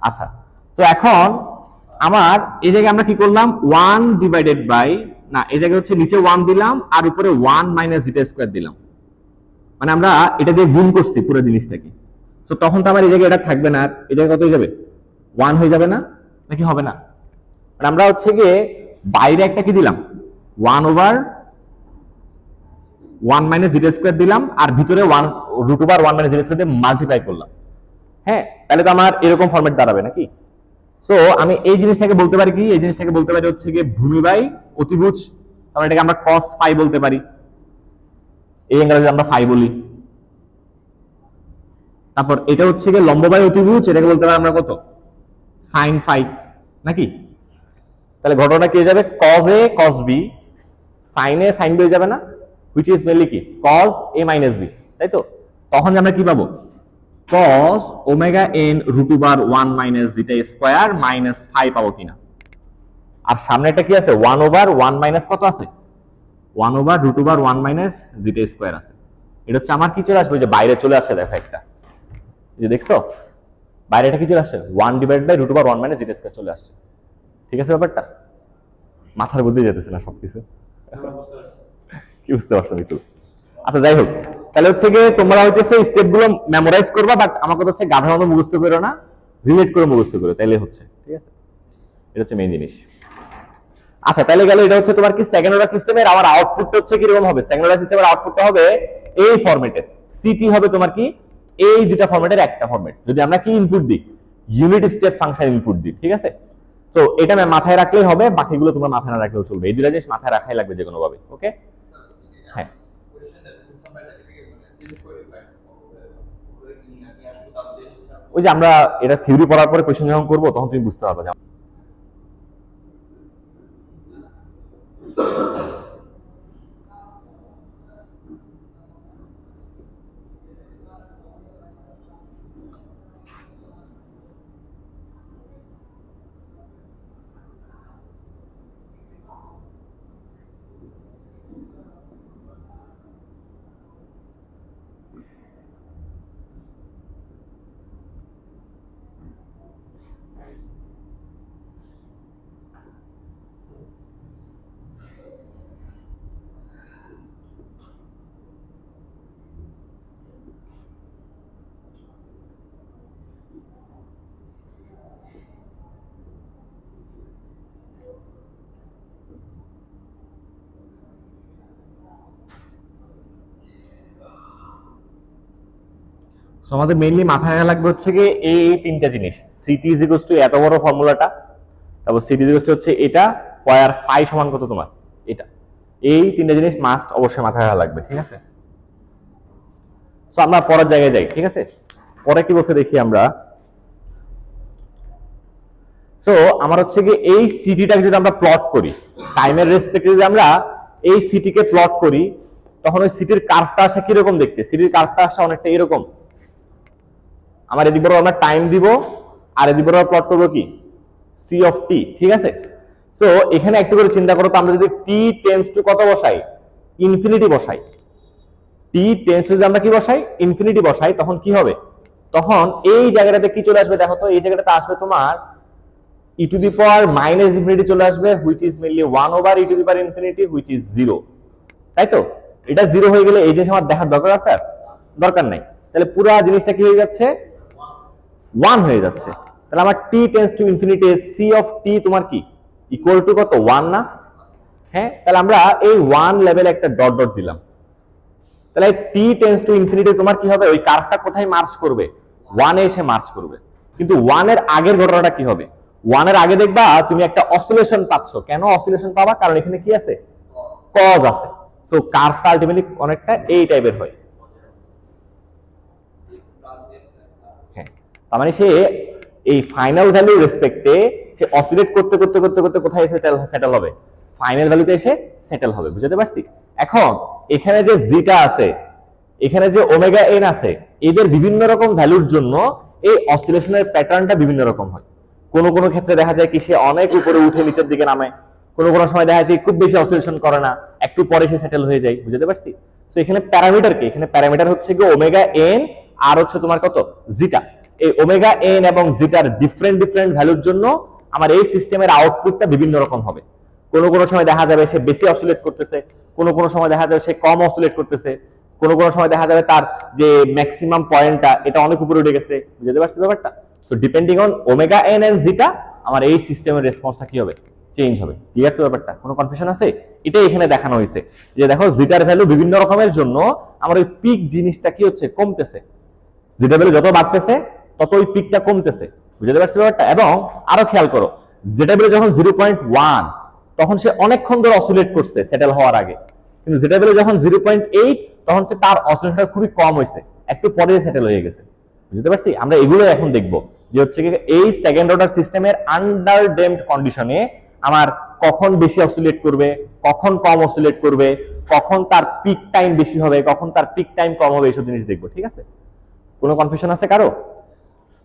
আচ্ছা, তো এখন আমার এই জায়গায় আমরা কি করলাম 1 ডিভাইডেড বাই, না এই জায়গায় হচ্ছে নিচে 1 দিলাম আর উপরে 1 মাইনাস জিটা স্কয়ার দিলাম, মানে আমরা এটা দিয়ে গুণ করছি পুরো জিনিসটাকে। তো তখন তো আমার এই জায়গায় এটা থাকবে না, আর এই জায়গায় কত হয়ে যাবে 1 হয়ে যাবে না, নাকি হবে না? মানে আমরা হচ্ছে গিয়ে বাইরে একটা কি দিলাম 1 ওভার 1 মাইনাস জিটা স্কয়ার দিলাম, আর ভিতরে 1 root over 1 minus zeta square দিয়ে মাল্টিপ্লাই করলাম। হ্যাঁ, তাহলে তো আমার এরকম ফরম্যাট দাঁড়াবে নাকি? সো আমি এই জিনিসটাকে বলতে পারি কি, এই জিনিসটাকে বলতে পারি হচ্ছে গিয়ে ভূমি বাই অতিভুজ, তাহলে এটাকে আমরা cos ফাই বলতে পারি, এই অ্যাঙ্গেলে আমরা ফাই বলি। তারপর এটা হচ্ছে গিয়ে লম্ব বাই অতিভুজ, এটাকে বলতে পারি আমরা কত sin ফাই, নাকি? তাহলে ঘটনাটা কি হয়ে যাবে cos a cos b, sin a sin b হয়ে যাবে না, which is mainly কি cos a minus b, তাই তো? তখন আমরা কি পাবো cos omega n root over 1 minus zeta square minus phi পাবো কিনা? আর সামনেটা কি আছে 1 ওভার 1 মাইনাস কত আছে 1 over root over 1 minus zeta square আছে। এটা হচ্ছে আমার কি চলে আসবে, যে বাইরে চলে আসছে, দেখো একটা, যে দেখছো বাইরে এটা কি চলে আসছে 1 divide by root over 1 minus zeta square চলে আসছে। ঠিক আছে ব্যাপারটা? মাথার বুদ্ধি যেতেছে না সবকিছু, কি বুঝতে পারছো একটু? আচ্ছা যাই হোক, তাহলে হচ্ছে গিয়ে তোমরা হইতেছে স্টেপগুলো মেমোরাইজ করবা, বাট আমার কথা হচ্ছে গাধার মতো মুখস্থ করো না, রিলেট করে মুখস্থ করো, তাইলে হচ্ছে। ঠিক আছে, এটা হচ্ছে মেইন জিনিস। আচ্ছা তাহলে গেল, এটা হচ্ছে তোমার কি সেকেন্ড অর্ডার সিস্টেমের। আমার আউটপুটটা হচ্ছে কি রকম হবে, সেকেন্ড অর্ডার সিস্টেমের আউটপুটটা হবে এই ফরম্যাটের, সিটি হবে তোমার কি এই দুটা ফরম্যাটের একটা ফরম্যাট, যদি আমরা কি ইনপুট দিই ইউনিট স্টেপ ফাংশন ইনপুট দিই। ঠিক আছে, তো এটা মাথায় রাখলেই হবে, বাকিগুলো তোমরা মাথায় না রাখলেও চলবে, এই দুটা জিনিস মাথায় রাখাই লাগবে যে কোনো ভাবে। ওকে, হ্যাঁ ওই যে আমরা এটা থিওরি পড়ার পরে কোশ্চেন যখন করবো তখন তুমি বুঝতে পারবে। আমাদের মেইনলি মাথায় রাখা লাগবে হচ্ছে কি এই তিনটা জিনিস, সিটি ইজ ইকুয়ালস টু এত বড় ফর্মুলাটা, তারপর সিটি ইজ ইকুয়ালস টু হচ্ছে এটা, পয়ার ফাই সমান কত তোমার এটা, এই তিনটা জিনিস মাস্ট অবশ্যই মাথায় রাখা লাগবে। ঠিক আছে, সো আমরা পরের জায়গায় যাই। ঠিক আছে, পরে কি বলছে দেখি আমরা। সো আমার হচ্ছে কি এই সিটিটাকে যদি আমরা প্লট করি টাইমের রেসপেক্টে, যদি আমরা এই সিটিকে প্লট করি তখন ওই সিটির কার্ভটা আসে কিরকম দেখতে, সিটির কার্ভটা আসে অনেকটা এরকম। আমার এদিক বরাবর আমরা টাইম দিব আর এদিক বরাবর প্লট করবো কি সি অফ টি। ঠিক আছে, সো এখানে একটু করে চিন্তা করো তো, আমরা যদি টি টেন্স টু কত বসাই ইনফিনিটি বসাই, টি টেন্স টু যদি আমরা কি বসাই ইনফিনিটি বসাই, তখন কি হবে, তখন এই জায়গাটাতে কি চলে আসবে দেখো তো, এই জায়গাটাতে আসবে তোমার e to the power minus infinity চলে আসবে, which is mainly 1 over e to the power infinity which is 0। তাই তো? এটা 0 হয়ে গেলে এই জিনিস আমার দেখার দরকার আছে? দরকার নাই। তাহলে পুরো জিনিসটা কি হয়ে যাচ্ছে 1 হয়ে যাচ্ছে। তাহলে আমার t tends to infinity c of t তোমার কি ইকুয়াল টু কত 1 না? হ্যাঁ, তাহলে আমরা এই 1 লেভেলে একটা ডট ডট দিলাম। তাহলে t টেন্ডস টু ইনফিনিটি তোমার কি হবে, ওই কার্ভটা কোথায় মার্জ করবে 1 এ এসে মার্জ করবে। কিন্তু 1 এর আগের ঘটনাটা কি হবে, 1 এর আগে দেখবা তুমি একটা অসিলেশন পাচ্ছ। কেন অসিলেশন পাবা, কারণ এখানে কি আছে কজ আছে। সো কার্ভটা আলটিমেটলি অনেকটা এই টাইপের হয়। হ্যাঁ, তার মানে সে এই ফাইনাল ভ্যালু রেসপেক্টে সে অসিলেট করতে করতে করতে করতে কোথায় সেটেল হবে, ফাইনাল ভ্যালুতে এসে সেটেল হবে। বুঝতে পারছি? এখন এখানে যে জিটা আছে, এখানে যে ওমেগা এন আছে, এদের বিভিন্ন রকম ভ্যালুর জন্য এই অসিলেশনের প্যাটার্নটা বিভিন্ন রকম হয়। কোন কোন ক্ষেত্রে দেখা যায় কি সে অনেক উপরে উঠে নিচের দিকে নামে, কোন কোন সময় দেখা যায় খুব বেশি অসিলেশন করে না, একটু পরে সে সেটেল হয়ে যায়। বুঝতে পারছি? সো এখানে প্যারামিটার কি, এখানে প্যারামিটার হচ্ছে কি ওমেগা এন আর হচ্ছে তোমার কত জিটা। এই ওমেগা এন এবং জিটার ডিফারেন্ট ডিফারেন্ট ভ্যালুর জন্য আমার এই সিস্টেমের আউটপুটটা বিভিন্ন রকম হবে। কোন কোন সময় দেখা যাবে সে বেশি অসিলেট করতেছে, কোন কোন সময় দেখা যাবে সে কম অসিলেট করতেছে, কোন কোন সময় দেখা যাবে তার যে ম্যাক্সিমাম পয়েন্টটা এটা অনেক উপরে উঠে গেছে। বুঝতে পারছি ব্যাপারটা? So depending on omega N and zeta আমার এই সিস্টেমের রেসপন্সটা কি হবে, চেঞ্জ হবে। ক্লিয়ার তো ব্যাপারটা? কোনো কনফিউশন আছে? এটাই এখানে দেখানো হয়েছে যে দেখো জিটার ভ্যালু বিভিন্ন রকমের জন্য আমার ওই পিক জিনিসটা কি হচ্ছে, কমতেছে। জিটা ভ্যালু যত বাড়তেছে তত ওই পিকটা কমতেছে। বুঝতে পারছি ব্যাপারটা? এবং আরো খেয়াল করো, জিটা ভ্যালু যখন 0.1 তখন সে অনেকক্ষণ ধরে অসিলেট করছে সেটেল হওয়ার আগে, কিন্তু জিটা ভ্যালু যখন 0.8 তখন হচ্ছে তার অসিলেশনটা খুবই কম হয়েছে, একটু পরে সেটেল হয়ে গেছে। বুঝতে পারছি? আমরা এগুলো এখন দেখবো যে হচ্ছে কি এই সেকেন্ড অর্ডার সিস্টেমের আন্ডার ডেমড কন্ডিশনে আমার কখন বেশি অসিলেট করবে, কখন কম অসিলেট করবে, কখন তার পিক টাইম বেশি হবে, কখন তার পিক টাইম কম হবে, এইসব জিনিস দেখবো। ঠিক আছে? কোনো কনফিউশন আছে কারো?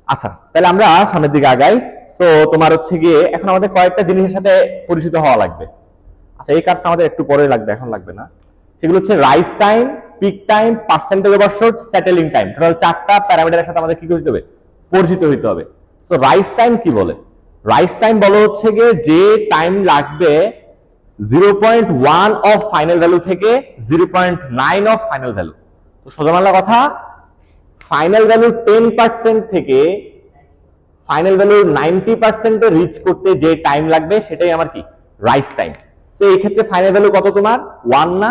আচ্ছা, তাহলে আমরা সামনের দিকে আগাই। সো তোমার হচ্ছে গিয়ে এখন আমাদের কয়েকটা জিনিসের সাথে পরিচিত হওয়া লাগবে। আচ্ছা, এই কাজটা আমাদের একটু পরে লাগবে, এখন লাগবে না। সেগুলো হচ্ছে rise time, peak time, percentage overshoot, settling time. Total 4টা প্যারামিটারের সাথে আমাদের কি করতে হবে, পরিচিত হইতে হবে। সো রাইজ টাইম কি বলে? রাইজ টাইম বলো হচ্ছে গিয়ে যে টাইম লাগবে 0.1 অফ ফাইনাল ভ্যালু থেকে 0.9 অফ ফাইনাল ভ্যালু। তো সোজা বাংলা কথা, ফাইনাল ভ্যালু 10% থেকে ফাইনাল ভ্যালু 90% এ রিচ করতে যে টাইম লাগবে সেটাই আমার কি, রাইজ টাইম। সো এই ক্ষেত্রে ফাইনাল ভ্যালু কত তোমার 1 না,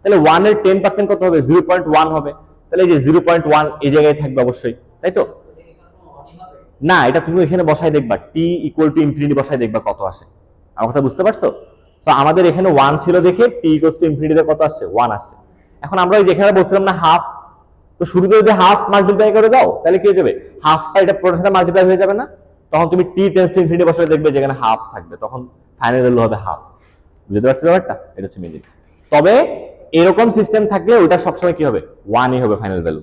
তাহলে 1 এর 10% কত হবে, 0.1 হবে। তাহলে এই যে 0.1 এই জায়গায় থাকবে অবশ্যই, তাই তো? না, এটা তুমি এখানে বসাই দেখবা, t ইকুয়াল টু ইনফিনিটি বসাই দেখবা কত আসে। আমার কথা বুঝতে পারছো? সো আমাদের এখানে 1 ছিল দেখে t ইকুয়াল টু ইনফিনিটি তে কত আসছে, 1 আসছে। এখন আমরা যেখানে বলছিলাম না হাফ, তো শুরুতে যদি হাফ মাল্টিপ্লাই করে দাও তাহলে কি হয়ে যাবে, হাফটা এটা পুরোটার সাথে মাল্টিপ্লাই হয়ে যাবে না? তখন তুমি t টেন্ডস টু ইনফিনিটি বসালে দেখবে যেখানে হাফ থাকবে, তখন ফাইনাল ভ্যালু হবে হাফ। বুঝতে পারছো ব্যাপারটা? এটা হচ্ছে মেন জিনিস। তবে এরকম সিস্টেম থাকলে ওটা সবসময় কি হবে, 1ই হবে ফাইনাল ভ্যালু,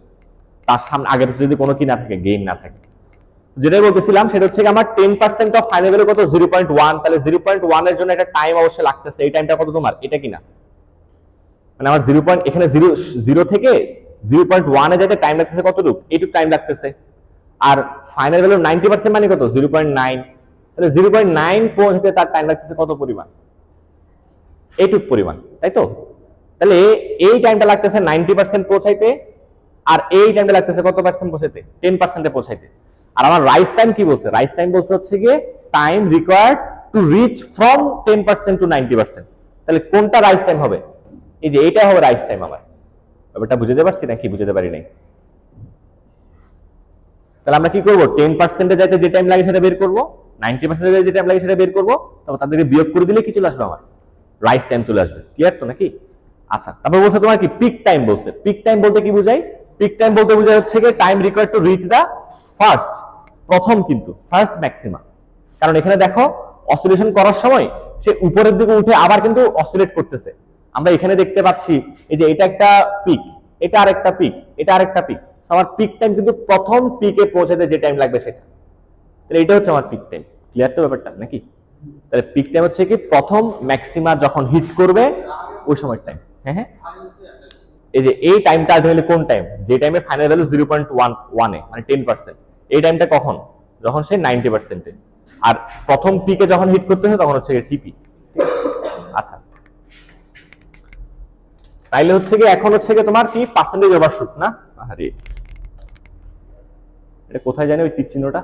তার সামনে আগে পিছনে যদি কোনো কি না থাকে, গেইন না থাকে। যেটাই বলতেছিলাম সেটা হচ্ছে আমার 10% অফ ফাইনাল ভ্যালু কত, 0.1। তাহলে 0.1 এর জন্য একটা টাইম অবশ্যই লাগতেছে। এই টাইমটা কত তোমার, এটা কিনা, মানে আমার 0. এখানে 0 থেকে 0.1 এ যেতে টাইম লাগতেছে কতটুকু, এইটুকু টাইম লাগতেছে। আর ফাইনাল ভ্যালু 90% মানে কত, 0.9। তাহলে 0.9 পৌঁছাতে তার টাইম লাগতেছে কত পরিমাণ, এইটুক পরিমাণ, তাই তো? তাহলে এই টাইমটা লাগতেছে 90% পৌঁছাইতে, আর এই টাইমটা লাগতেছে কত পার্সেন্ট পৌঁছাইতে, 10% এ পৌঁছাইতে। আর আমার রাইজ টাইম কি বলছে, রাইজ টাইম বলছে হচ্ছে গিয়ে time required to reach from 10% to 90%। তাহলে কোনটা রাইজ টাইম হবে, এই যে এইটা হবে রাইজ টাইম আমার। ব্যাপারটা বুঝতে পারছি নাকি বুঝতে পারি নাই? তাহলে আমরা কি করবো, 10% এ যাইতে যে টাইম লাগে সেটা বের করবো, 90% এ যে টাইম লাগে সেটা বের করবো, তারপর তাদেরকে বিয়োগ করে দিলে কি চলে আসবে, আমার রাইজ টাইম চলে আসবে। ক্লিয়ার তো নাকি? আচ্ছা, তারপর বলছে তোমার কি পিক টাইম বলছে। পিক টাইম বলতে কি বুঝাই, পিক টাইম বলতে বোঝায় হচ্ছে কি time required to reach the first, প্রথম কিন্তু ফার্স্ট ম্যাক্সিমা। কারণ এখানে দেখো অসিলেশন করার সময় সে উপরের দিকে উঠে আবার কিন্তু অসিলেট করতেছে। আমরা এখানে দেখতে পাচ্ছি এই যে এটা একটা পিক, এটা আরেকটা পিক, এটা আরেকটা পিক। আমার পিক টাইম কিন্তু প্রথম পিকে পৌঁছাতে যে টাইম লাগবে সেটা, তাহলে এটা হচ্ছে আমার পিক টাইম। ক্লিয়ার তো ব্যাপারটা নাকি? তাহলে পিক টাইম হচ্ছে কি প্রথম ম্যাক্সিমা যখন হিট করবে ওই সময় টাইম। হ্যাঁ হ্যাঁ, এই যে এই টাইমটা আলটিমেটলি কোন টাইম, যে টাইমে ফাইনাল ভ্যালু 0.1 এ মানে 10%, এই টাইমটা কখন, যখন সে 90% এ। আর প্রথম পিকে যখন হিট করতেছে তখন হচ্ছে টিপি। আচ্ছা, তাইলে হচ্ছে কি এখন হচ্ছে কি তোমার কি পার্সেন্টেজ ওভারশুট না? আরে এটা কোথায় জানি ওই তীর চিহ্নটা,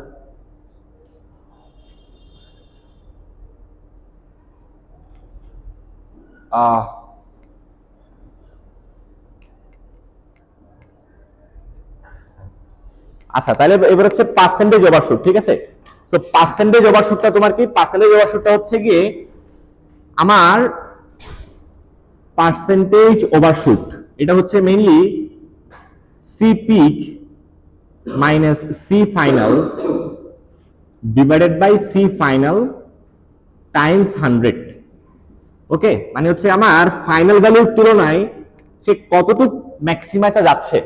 আচ্ছা তাহলে এবার হচ্ছে পার্সেন্টেজ ওভারশুট। ঠিক আছে, সো পার্সেন্টেজ ওভারশুটটা তোমার কি, পার্সেন্টেজ ওভারশুটটা হচ্ছে গিয়ে আমার পার্সেন্টেজ ওভারশুট, এটা হচ্ছে mainly c peak minus c final divided by c final times 100। Okay, মানে হচ্ছে আমার ফাইনাল ভ্যালুর তুলনায় সে কতটুকু ম্যাক্সিমাটা যাচ্ছে,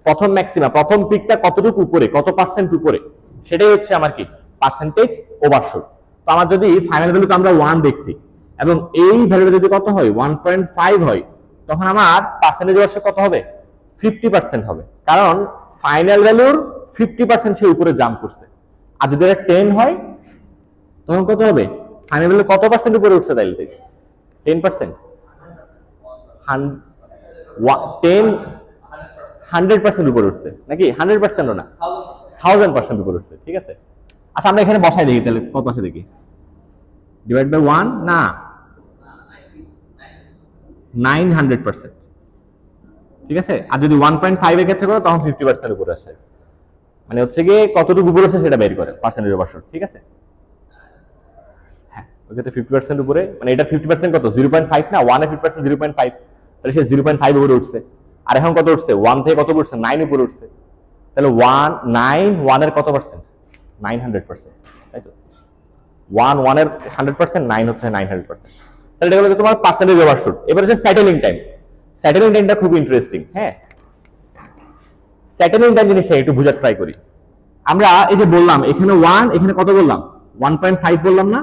প্রথম ম্যাক্সিমা প্রথম পিকটা কতটুকু উপরে, কত পার্সেন্ট উপরে, সেটাই হচ্ছে আমার কি পার্সেন্টেজ ওভারশুট। তো আমার যদি ফাইনাল ভ্যালুতে আমরা 1 দেখছি এবং এই ভ্যালুটা যদি কত হয় 1.5 হয়, তখন আমার পার্সেন্টেজ ওভারশুট কত হবে 50% হবে, কারণ ফাইনাল ভ্যালুর 50% সে উপরে জাম্প করছে। আর যদি এটা 10 হয় তখন কত হবে, ফাইনাল ভ্যালু কত পার্সেন্ট উপরে উঠছে তাইলে 10%, 100% উপরে উঠছে নাকি 100%ও না 1000% উপরে উঠছে। ঠিক আছে, আচ্ছা আমরা এখানে বসাই দেখি তাহলে কত আসে দেখি, ডিভাইড বাই 1 না 900%। ঠিক আছে, আর যদি 1.5 এর ক্ষেত্রে করো তখন 50% উপরে আসে, মানে হচ্ছে গিয়ে কতটুকু উপরে আছে সেটা বের করে পার্সেন্টেজ ওভারশুট। ঠিক আছে, হ্যাঁ ওই ক্ষেত্রে 50% উপরে, মানে এটা 50% কত 0.5 না, 1 এর 50% 0.5, তাহলে সে 0.5 উপরে উঠছে। আর এখন কত উঠছে 1 থেকে কত উঠছে 9 উপরে উঠছে, তাহলে 1 এর কত পার্সেন্ট 900%, তাই তো 1 এর 100%, 9 হচ্ছে 900%, তাহলে এটা হলো তোমার পার্সেন্টেজ ওভারশুট। এবার হচ্ছে সেটেলিং টাইম। সেটেলিং টাইমটা খুব ইন্টারেস্টিং। হ্যাঁ, সেটেলিং টাইম জিনিসটা একটু বোঝার ট্রাই করি। আমরা এই যে বললাম এখানে 1, এখানে কত বললাম 1.5 বললাম না,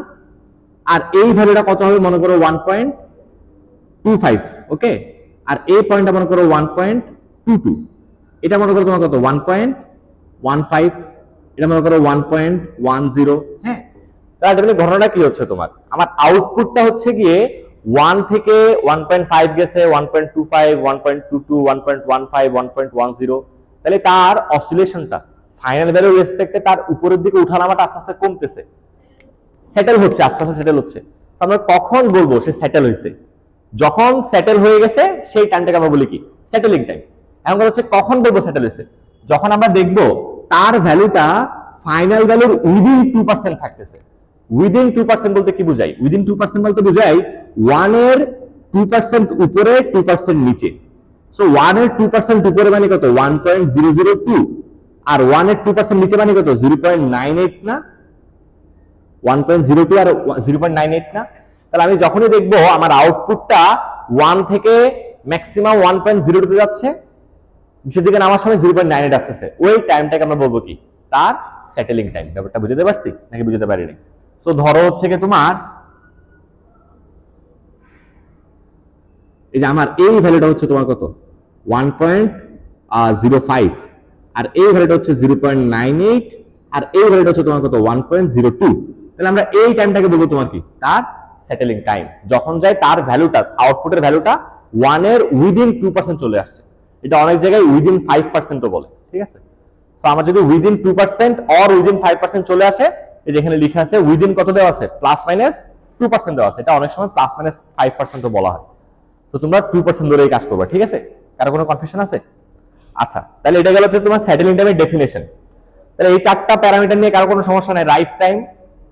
আর এই ভ্যালুটা কত হবে মনে করো 1.25। ওকে, আর এই পয়েন্টটা মনে করো 1.22, এটা মনে করো তোমার কত 1.15, এটা মনে করো 1.10। হ্যাঁ, তাহলে ঘটনাটা কি হচ্ছে, তোমার আমার আউটপুটটা হচ্ছে গিয়ে 1 থেকে 1.5 গেছে, 1.25, 1.22, 1.15, 1.10, তাহলে তার অসিলেশনটা ফাইনাল ভ্যালু রেসপেক্টে তার উপরের দিকে উঠানামাটা আস্তে আস্তে কমতেছে, সেটেল হচ্ছে, আস্তে আস্তে সেটেল হচ্ছে। আমরা কখন বলবো সে সেটেল হয়েছে, যখন সেটেল হয়ে গেছে সেই টাইমটাকে আমরা বলি কি সেটেলিং টাইম। এখন কথা হচ্ছে কখন বলবো সেটেল হয়েছে, যখন আমরা দেখবো তার ভ্যালুটা ফাইনাল ভ্যালুর উইদিন 2% থাকতেছে। উইদিন 2% বলতে কি বুঝাই, উইদিন 2% বলতে বুঝাই 1 এর 2% উপরে 2% নিচে। সো 1 এর 2% উপরে মানে কত 1.002, আর 1 এর 2% নিচে মানে কত 0.98 না, 1.02 আর 0.98 না। তাহলে আমি যখনই দেখবো আমার আউটপুটটা 1 থেকে ম্যাক্সিমাম 1.02 তে যাচ্ছে, সেদিকে নামার সময় 0.98 আসতেছে, ওই টাইমটাকে আমরা বলবো কি তার সেটেলিং টাইম। ব্যাপারটা বুঝতে পারছি নাকি বুঝতে পারিনি? সো ধরো হচ্ছে কি তোমার এই যে আমার এই ভ্যালুটা হচ্ছে তোমার কত 1.05, আর এই ভ্যালুটা হচ্ছে 0.98, আর এই ভ্যালুটা হচ্ছে তোমার কত 1.02। তাহলে আমরা এই টাইমটাকে বলবো তোমার কি তার সেটেলিং টাইম, যখন যায় তার ভ্যালুটা আউটপুটের ভ্যালুটা 1 এর উইদিন 2% চলে আসছে। এটা অনেক জায়গায় উইদিন 5% বলে। ঠিক আছে, সো আমার যদি উইদিন 2% অর উইদিন 5% চলে আসে, এই যে এখানে লেখা আছে উইদিন কত দেওয়া আছে প্লাস মাইনাস 2% দেওয়া আছে, এটা অনেক সময় প্লাস মাইনাস 5% বলা হয়। তো তোমরা 2% ধরেই কাজ করবে। ঠিক আছে, কারো কোনো কনফিউশন আছে? আচ্ছা, তাহলে এটা গেল হচ্ছে তোমার সেটেলিং টাইমের ডেফিনেশন। তাহলে এই চারটা প্যারামিটার নিয়ে কারো কোনো সমস্যা নাই? Rise time,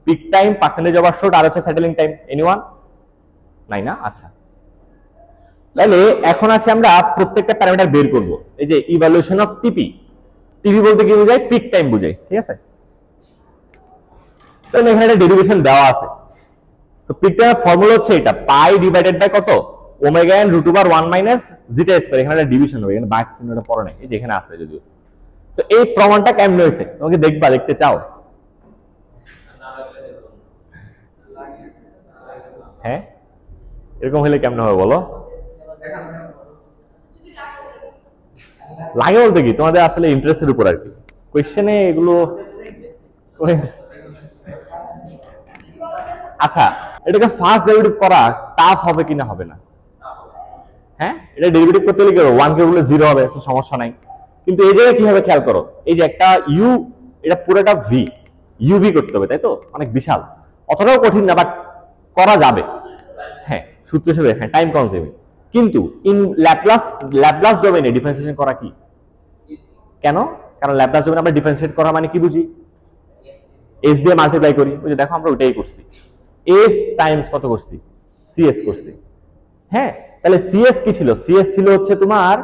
peak time, percentage overshoot, আর হচ্ছে সেটেলিং টাইম। এনিওয়ান? নাই না? আচ্ছা, তাহলে এখন আসি আমরা প্রত্যেকটা প্যারামিটার বের করব। এই যে ইভালুয়েশন অফ টিপি, টিপি বলতে কি বোঝায় পিক টাইম বোঝায়। ঠিক আছে, তাহলে এখানে একটা ডেরিভেশন দেওয়া আছে। তো পিক টাইমের ফর্মুলা হচ্ছে এটা পাই ডিভাইডেড বাই কত omega n root over 1 minus zeta square. এখানে একটা ডিভিশন হবে, এখানে বাই চিহ্নটা পড়ে নাই, এই যে এখানে আছে যদিও। তো এই প্রমাণটা কেমন হয়েছে তোমাকে দেখবা, দেখতে চাও? হ্যাঁ, এরকম হলে কেমন হবে বলো? লাগে বলতে কি তোমাদের আসলে ইন্টারেস্টের উপর আর কি, কোয়েশ্চেনে এগুলো। আচ্ছা, এটাকে ফার্স্ট ডেরিভেটিভ করা টাফ হবে কিনা হবে না? হ্যাঁ, এটা ডেরিভেটিভ করতে হলে কি হবে 1 কে বললে 0 হবে, তো সমস্যা নাই। কিন্তু এই জায়গায় কি হবে খেয়াল করো, এই যে একটা ইউ, এটা পুরোটা ভি, ইউভি করতে হবে, তাই তো? অনেক বিশাল, অতটাও কঠিন না, বাট করা যাবে। হ্যাঁ, সূত্র হিসেবে হ্যাঁ টাইম কনজিউমিং, কিন্তু ইন ল্যাপ্লাস ডোমেইনে ডিফারেন্সিয়েশন করা কি কেন? কারণ ল্যাপ্লাস ডোমেইনে আমরা ডিফারেন্সিয়েট করা মানে কি বুঝি, এস দিয়ে মাল্টিপ্লাই করি। ওই যে দেখো আমরা ওটাই করছি, এস টাইমস কত করছি সিএস করছি। হ্যাঁ, তাহলে সিএস কি ছিল? সিএস ছিল হচ্ছে তোমার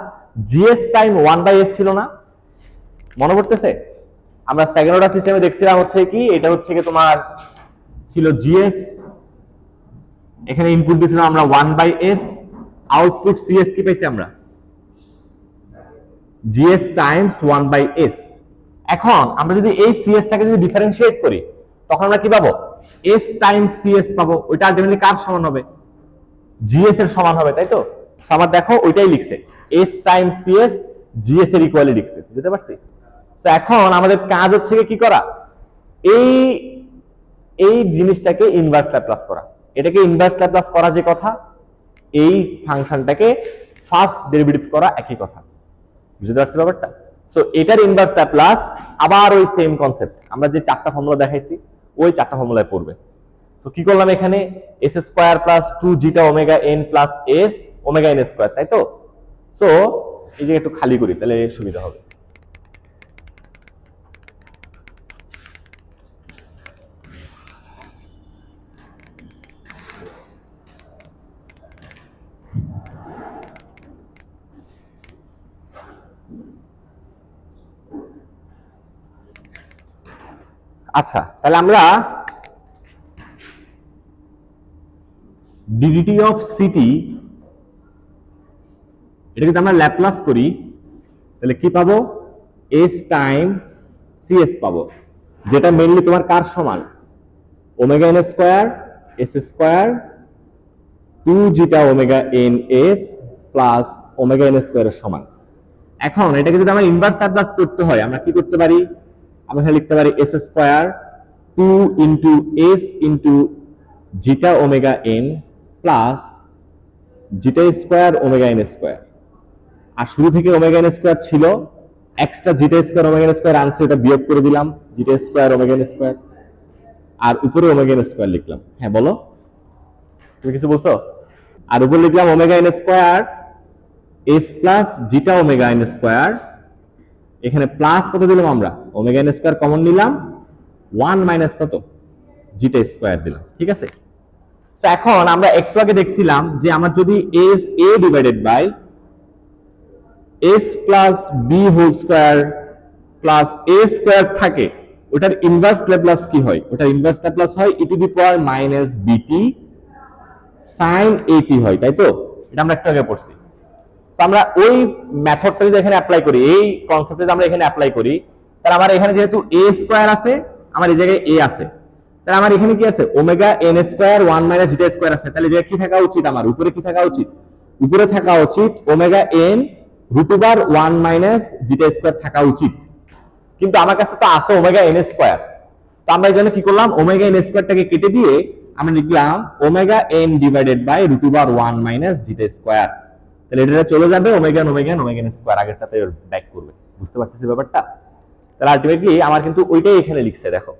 জিএস টাইম 1/s ছিল না? মনে পড়তেছে? আমরা সেকেন্ড অর্ডার সিস্টেমে দেখছিলাম হচ্ছে কি, এটা হচ্ছে কি তোমার ছিল জিএস, এখানে ইনপুট দিয়েছিলাম আমরা 1/s, আউটপুট সিএস কি পাইছি আমরা? GS Times 1/s। এখন আমরা যদি এই সিএস টাকে যদি ডিফারেন্সিয়েট করি তখন আমরা কি পাবো? এস টাইমস সিএস পাবো। ওইটা আলটিমেটলি কার সমান হবে? জিএস এর সমান হবে, তাই তো? আমার দেখো ওইটাই লিখছে, এস টাইমস সিএস জিএস এর ইকুয়ালি লিখছে, বুঝতে পারছি? তো এখন আমাদের কাজ হচ্ছে কি করা, এই এই জিনিসটাকে ইনভার্স ল্যাপ্লাস করা। এটাকে ইনভার্স ল্যাপ্লাস করা যে কথা, এই ফাংশনটাকে ফার্স্ট ডেরিভেটিভ করা একই কথা, বুঝতে পারছি ব্যাপারটা? সো এটার ইনভার্স ল্যাপ্লাস আবার ওই সেম কনসেপ্ট, আমরা যে চারটা ফর্মুলা দেখাইছি ওই চারটা ফর্মুলায় পড়বে। তো কি করলাম এখানে, S square plus 2 zeta omega N plus S omega N square, তাই তো? সো এই যে একটু খালি করি তাহলে সুবিধা হবে। আচ্ছা, তাহলে আমরা ডিডিটি অফ সিটি এটা যদি আমরা ল্যাপ্লাস করি তাহলে কি পাবো? এস টাইম সিএস পাবো, যেটা মেইনলি তোমার কার সমান? Omega N square S square 2 zeta omega N S plus omega N স্কোয়ারের সমান। এখন এটাকে যদি আমরা ইনভার্স ল্যাপ্লাস করতে হয় আমরা কি করতে পারি? আমরা এখানে লিখতে পারি S square 2 into S into zeta omega N plus zeta square omega N square. আর শুরু থেকে ওমেগা এন স্কোয়ার ছিল, extra zeta square omega N square আনছে, এটা বিয়োগ করে দিলাম, zeta square omega N square, আর উপরে ওমেগা এন স্কোয়ার লিখলাম। হ্যাঁ বলো, তুমি কিছু বলছো? আর উপরে লিখলাম omega N square S plus zeta omega N square, এখানে প্লাস কত দিলাম আমরা? ওমেগা এন স্কোয়ার কমন নিলাম, 1 মাইনাস কত? জিটা স্কোয়ার দিলাম, ঠিক আছে? তো এখন আমরা একটু আগে দেখছিলাম যে আমার যদি s a divided by s plus b whole square plus a square থাকে, ওটার ইনভার্স ল্যাপ্লাস কি হয়? ওটার ইনভার্স ল্যাপ্লাস হয় ই টু দি পাওয়ার মাইনাস বিটি সাইন এটি হয়, তাই তো? এটা আমরা একটু আগে পড়ছি। তো আমরা ওই মেথডটা যদি এখানে অ্যাপ্লাই করি, এই কনসেপ্টে যদি আমরা এখানে অ্যাপ্লাই করি, তাহলে আমার এখানে যেহেতু এ স্কোয়ার আছে, আমার এই জায়গায় এ আছে, তাহলে আমার এখানে কি আছে? Omega N square 1 minus zeta square আছে। তাহলে যে কি থাকা উচিত আমার? উপরে কি থাকা উচিত? উপরে থাকা উচিত omega n root over 1 minus zeta square থাকা উচিত, কিন্তু আমার কাছে তো আছে ওমেগা এন স্কোয়ার। তো আমরা এই জন্য কি করলাম? ওমেগা এন স্কোয়ারটাকে কেটে দিয়ে আমরা লিখলাম omega n divided by root over 1 minus zeta square. তাহলে এটা চলে যাবে ওমেগা এন স্কোয়ার, আগেরটাতে ব্যাক করবে। বুঝতে পারতেছি ব্যাপারটা? তাহলে আলটিমেটলি আমার কিন্তু ওইটাই এখানে লিখছে, দেখো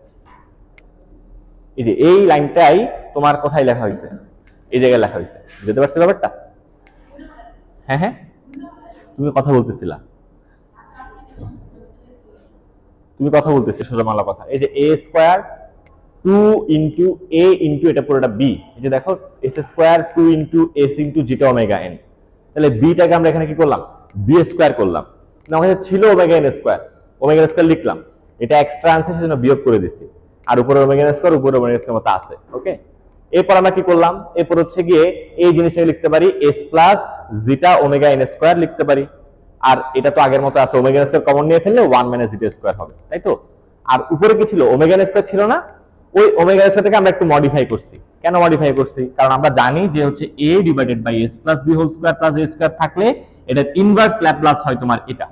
এই যে এই লাইনটাই তোমার কোথায় লেখা হয়েছে? এই জায়গায় লেখা হয়েছে, বুঝতে পারছো ব্যাপারটা? হ্যাঁ হ্যাঁ, তুমি কথা বলতেছিলা, তুমি কথা বলতেছি সোজামালা কথা। এই যে A square 2 into A into এটা পুরোটা বি, এই যে দেখো S square 2 into S into zeta omega N. তাহলে বিটাকে আমরা এখানে কি করলাম? বি স্কোয়ার করলাম। আমাদের ছিল omega N square, omega N square লিখলাম, এটা এক্সট্রা আনছে সেজন্য বিয়োগ করে দিছি, আর উপরে ওমেগা এন স্কোয়ার উপরে ওমেগা এন স্কোয়ার মতো আছে। ওকে, এরপর আমরা কি করলাম? এরপর হচ্ছে গিয়ে এই জিনিসটাকে লিখতে পারি S plus zeta omega N square লিখতে পারি, আর এটা তো আগের মতো আছে, ওমেগা এন স্কোয়ার কমন নিয়ে ফেললে 1 মাইনাস জিটা স্কোয়ার হবে, তাই তো? আর উপরে কি ছিল? ওমেগা এন স্কোয়ার ছিল না? ওই ওমেগা এন স্কোয়ারটাকে আমরা একটু মডিফাই করছি। কেন মডিফাই করছি? কারণ আমরা জানি যে হচ্ছে a divided by s plus b whole square plus a square থাকলে এটার ইনভার্স ল্যাপ্লাস হয় তোমার এটা।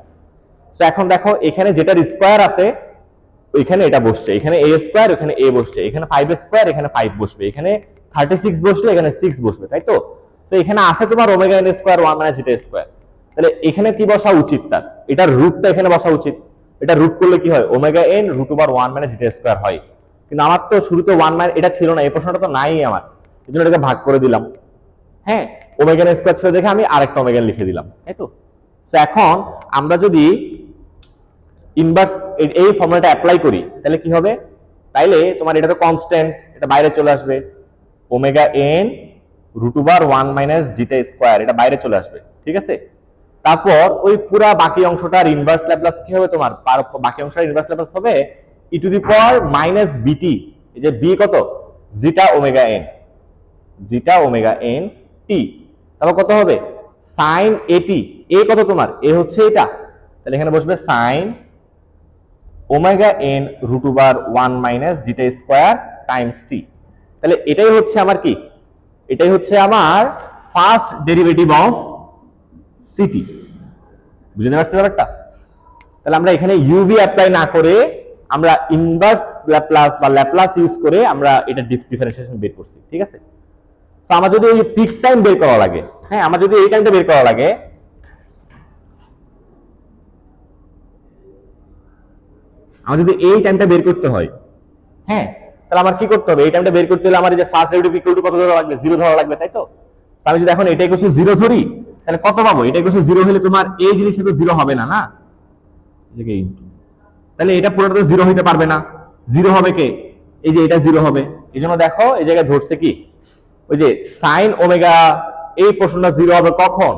তো এখন দেখো এখানে যেটার স্কয়ার আছে ওইখানে এটা বসছে, এখানে a স্কয়ার, এখানে a বসছে, এখানে 5 স্কয়ার, এখানে 5 বসবে, এখানে 36 বসলে এখানে 6 বসবে, তাই তো? তো এখানে আছে তোমার omega n square 1 minus zeta square. তাহলে এখানে কি বসা উচিত? তার এটার রুটটা এখানে বসা উচিত। এটা রুট করলে কি হয়? Omega n root over 1 minus zeta square হয়। কিন্তু আমার তো শুরুতে 1 মাইনাস এটা ছিল না, এই প্রশ্নটা তো নাই আমার, এজন্য এটাকে ভাগ করে দিলাম। হ্যাঁ, ওমেগা এন স্কয়ার ছিল দেখে আমি আরেকটা ওমেগা লিখে দিলাম, তাই তো? তো এখন আমরা যদি ইনভার্স এই ফর্মুলাটা অ্যাপ্লাই করি তাহলে কি হবে? তাইলে তোমার এটা তো কনস্ট্যান্ট, এটা বাইরে চলে আসবে, omega N √1 minus zeta square, এটা বাইরে চলে আসবে, ঠিক আছে। তারপর ওই পুরা বাকি অংশটার ইনভার্স ল্যাপ্লাস কি হবে তোমার, বাকি অংশটার ইনভার্স ল্যাপ্লাস হবে e to the power minus BT, এই যে বি কত, zeta omega N, zeta omega N T. তারপর কত হবে সাইন এটি, এ কত তোমার, এ হচ্ছে এটা, তাহলে এখানে বসবে sine omega N √1 minus zeta square times T. তাহলে এটাই হচ্ছে আমার কি, এটাই হচ্ছে আমার ফার্স্ট ডেরিভেটিভ অফ সিটি। বুঝতে পারছি ব্যাপারটা? তাহলে আমরা এখানে ইউভি অ্যাপ্লাই না করে আমরা ইনভার্স ল্যাপ্লাস বা ল্যাপ্লাস ইউজ করে আমরা এটা ডিফারেন্সিয়েশন বের করছি, ঠিক আছে। সো আমার যদি এই পিক টাইম বের করা লাগে, হ্যাঁ আমার যদি এই টাইমটা বের করা লাগে, আমার যদি এই টাইমটা বের করতে হয়, হ্যাঁ তাহলে আমার কি করতে হবে, এই টাইমটা বের করতে হলে আমার এই যে ফার্স্ট ডেরিভেটিভ ইকুয়াল টু কত ধরা লাগবে, 0 ধরা লাগবে, তাই তো। সো আমি যদি এখন এটা ইকুয়াল টু 0 ধরি তাহলে কত পাবো, এটা ইকুয়াল টু 0 হলে তোমার এই জিনিসটা তো 0 হবে না, না তাহলে এটা পুরোটা তো 0 হইতে পারবে না, 0 হবে কে, এই যে এটা 0 হবে। এইজন্য দেখো এই জায়গায় ধরছে কি, ওই যে সাইন ওমেগা, এই পোরশনটা 0 হবে কখন,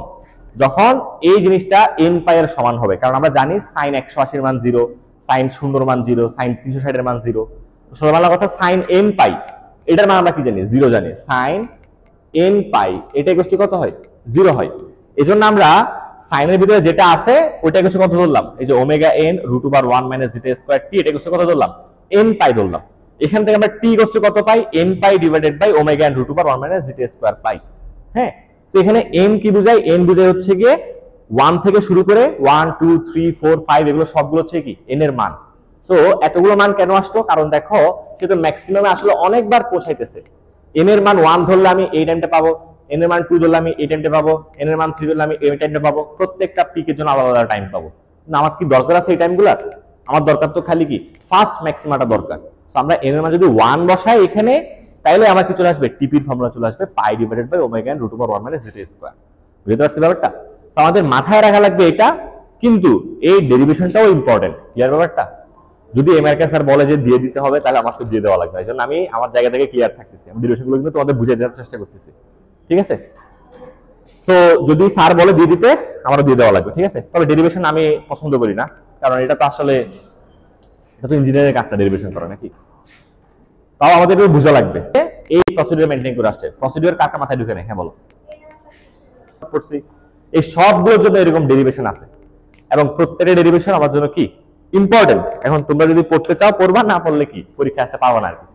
যখন এই জিনিসটা n পাই এর সমান হবে, কারণ আমরা জানি সাইন 180 এর মান 0, সাইন 0 এর মান 0, সাইন 360 এর মান 0। তো সরল বাংলা কথা সাইন n পাই, এটার মান আমরা কি জানি, 0 জানি, সাইন n পাই এটা ইকুয়াল টু কত হয়, 0 হয়। এজন্য আমরা সাইনের ভিতরে যেটা আছে ওইটা ইকুয়াল টু কত ধরলাম, এই যে omega n √1 minus zeta square T, এটা ইকুয়াল টু কত ধরলাম, n পাই ধরলাম। এখান থেকে আমরা টি ইকুয়াল টু কত pi, n pi divided by omega n √1 minus zeta square pi. হ্যাঁ, তো এখানে n কি বোঝায়, n বোঝায় হচ্ছে গিয়ে 1 থেকে শুরু করে 1 2 3 4 5 এগুলো সবগুলো হচ্ছে কি n এর মান। সো এতগুলো মান কেন আসলো, কারণ দেখো সে তো ম্যাক্সিমামে আসলে অনেকবার পৌঁছাইতেছে। n এর মান 1 ধরলে আমি এই টাইমটা পাবো, n এর মান 2 ধরলে আমি এই টাইমটা পাবো, n এর মান 3 ধরলে আমি এই টাইমটা পাবো, প্রত্যেকটা পিকের জন্য আলাদা আলাদা টাইম পাবো। না আমার কি দরকার আছে এই টাইমগুলো, আমার দরকার তো খালি কি ফার্স্ট ম্যাক্সিমাটা দরকার। সো আমরা n এর মান যদি 1 বসাই এখানে, তাহলে আমার কি চলে আসবে, টিপির ফর্মুলা চলে আসবে pi divided by omega n √1 minus zeta square. বুঝতে পারছি ব্যাপারটা? সো আমাদের মাথায় রাখা লাগবে এটা, কিন্তু এই ডেরিভেশনটাও ইম্পর্টেন্ট। ক্লিয়ার ব্যাপারটা? যদি এমআরকে স্যার বলে যে দিয়ে দিতে হবে তাহলে আমার তো দিয়ে দেওয়া লাগবে, এইজন্য আমি আমার জায়গা থেকে ক্লিয়ার থাকতেছি, আমি ডেরিভেশনগুলো কিন্তু তোমাদের বুঝিয়ে দেওয়ার চেষ্টা করতেছি, ঠিক আছে। সো যদি স্যার বলে দিয়ে দিতে আমারও দিয়ে দেওয়া লাগবে, ঠিক আছে। তবে ডেরিভেশন আমি পছন্দ করি না, কারণ এটা তো আসলে এটা তো ইঞ্জিনিয়ারের কাজটা ডেরিভেশন করা, নাকি। তাও আমাদের বুঝা লাগবে এই প্রসিডিউর মেইনটেইন করে আসছে। প্রসিডিউর কাকা মাথায় ঢুকে নেই, হ্যাঁ বলো। এই সবগুলোর জন্য এরকম ডেরিভেশন আছে, এবং প্রত্যেকটা ডেরিভেশন আমার জন্য কি ইম্পর্টেন্ট। এখন তোমরা যদি পড়তে চাও পড়বা, না পড়লে কি পরীক্ষা আসতে পারবা না আর কি।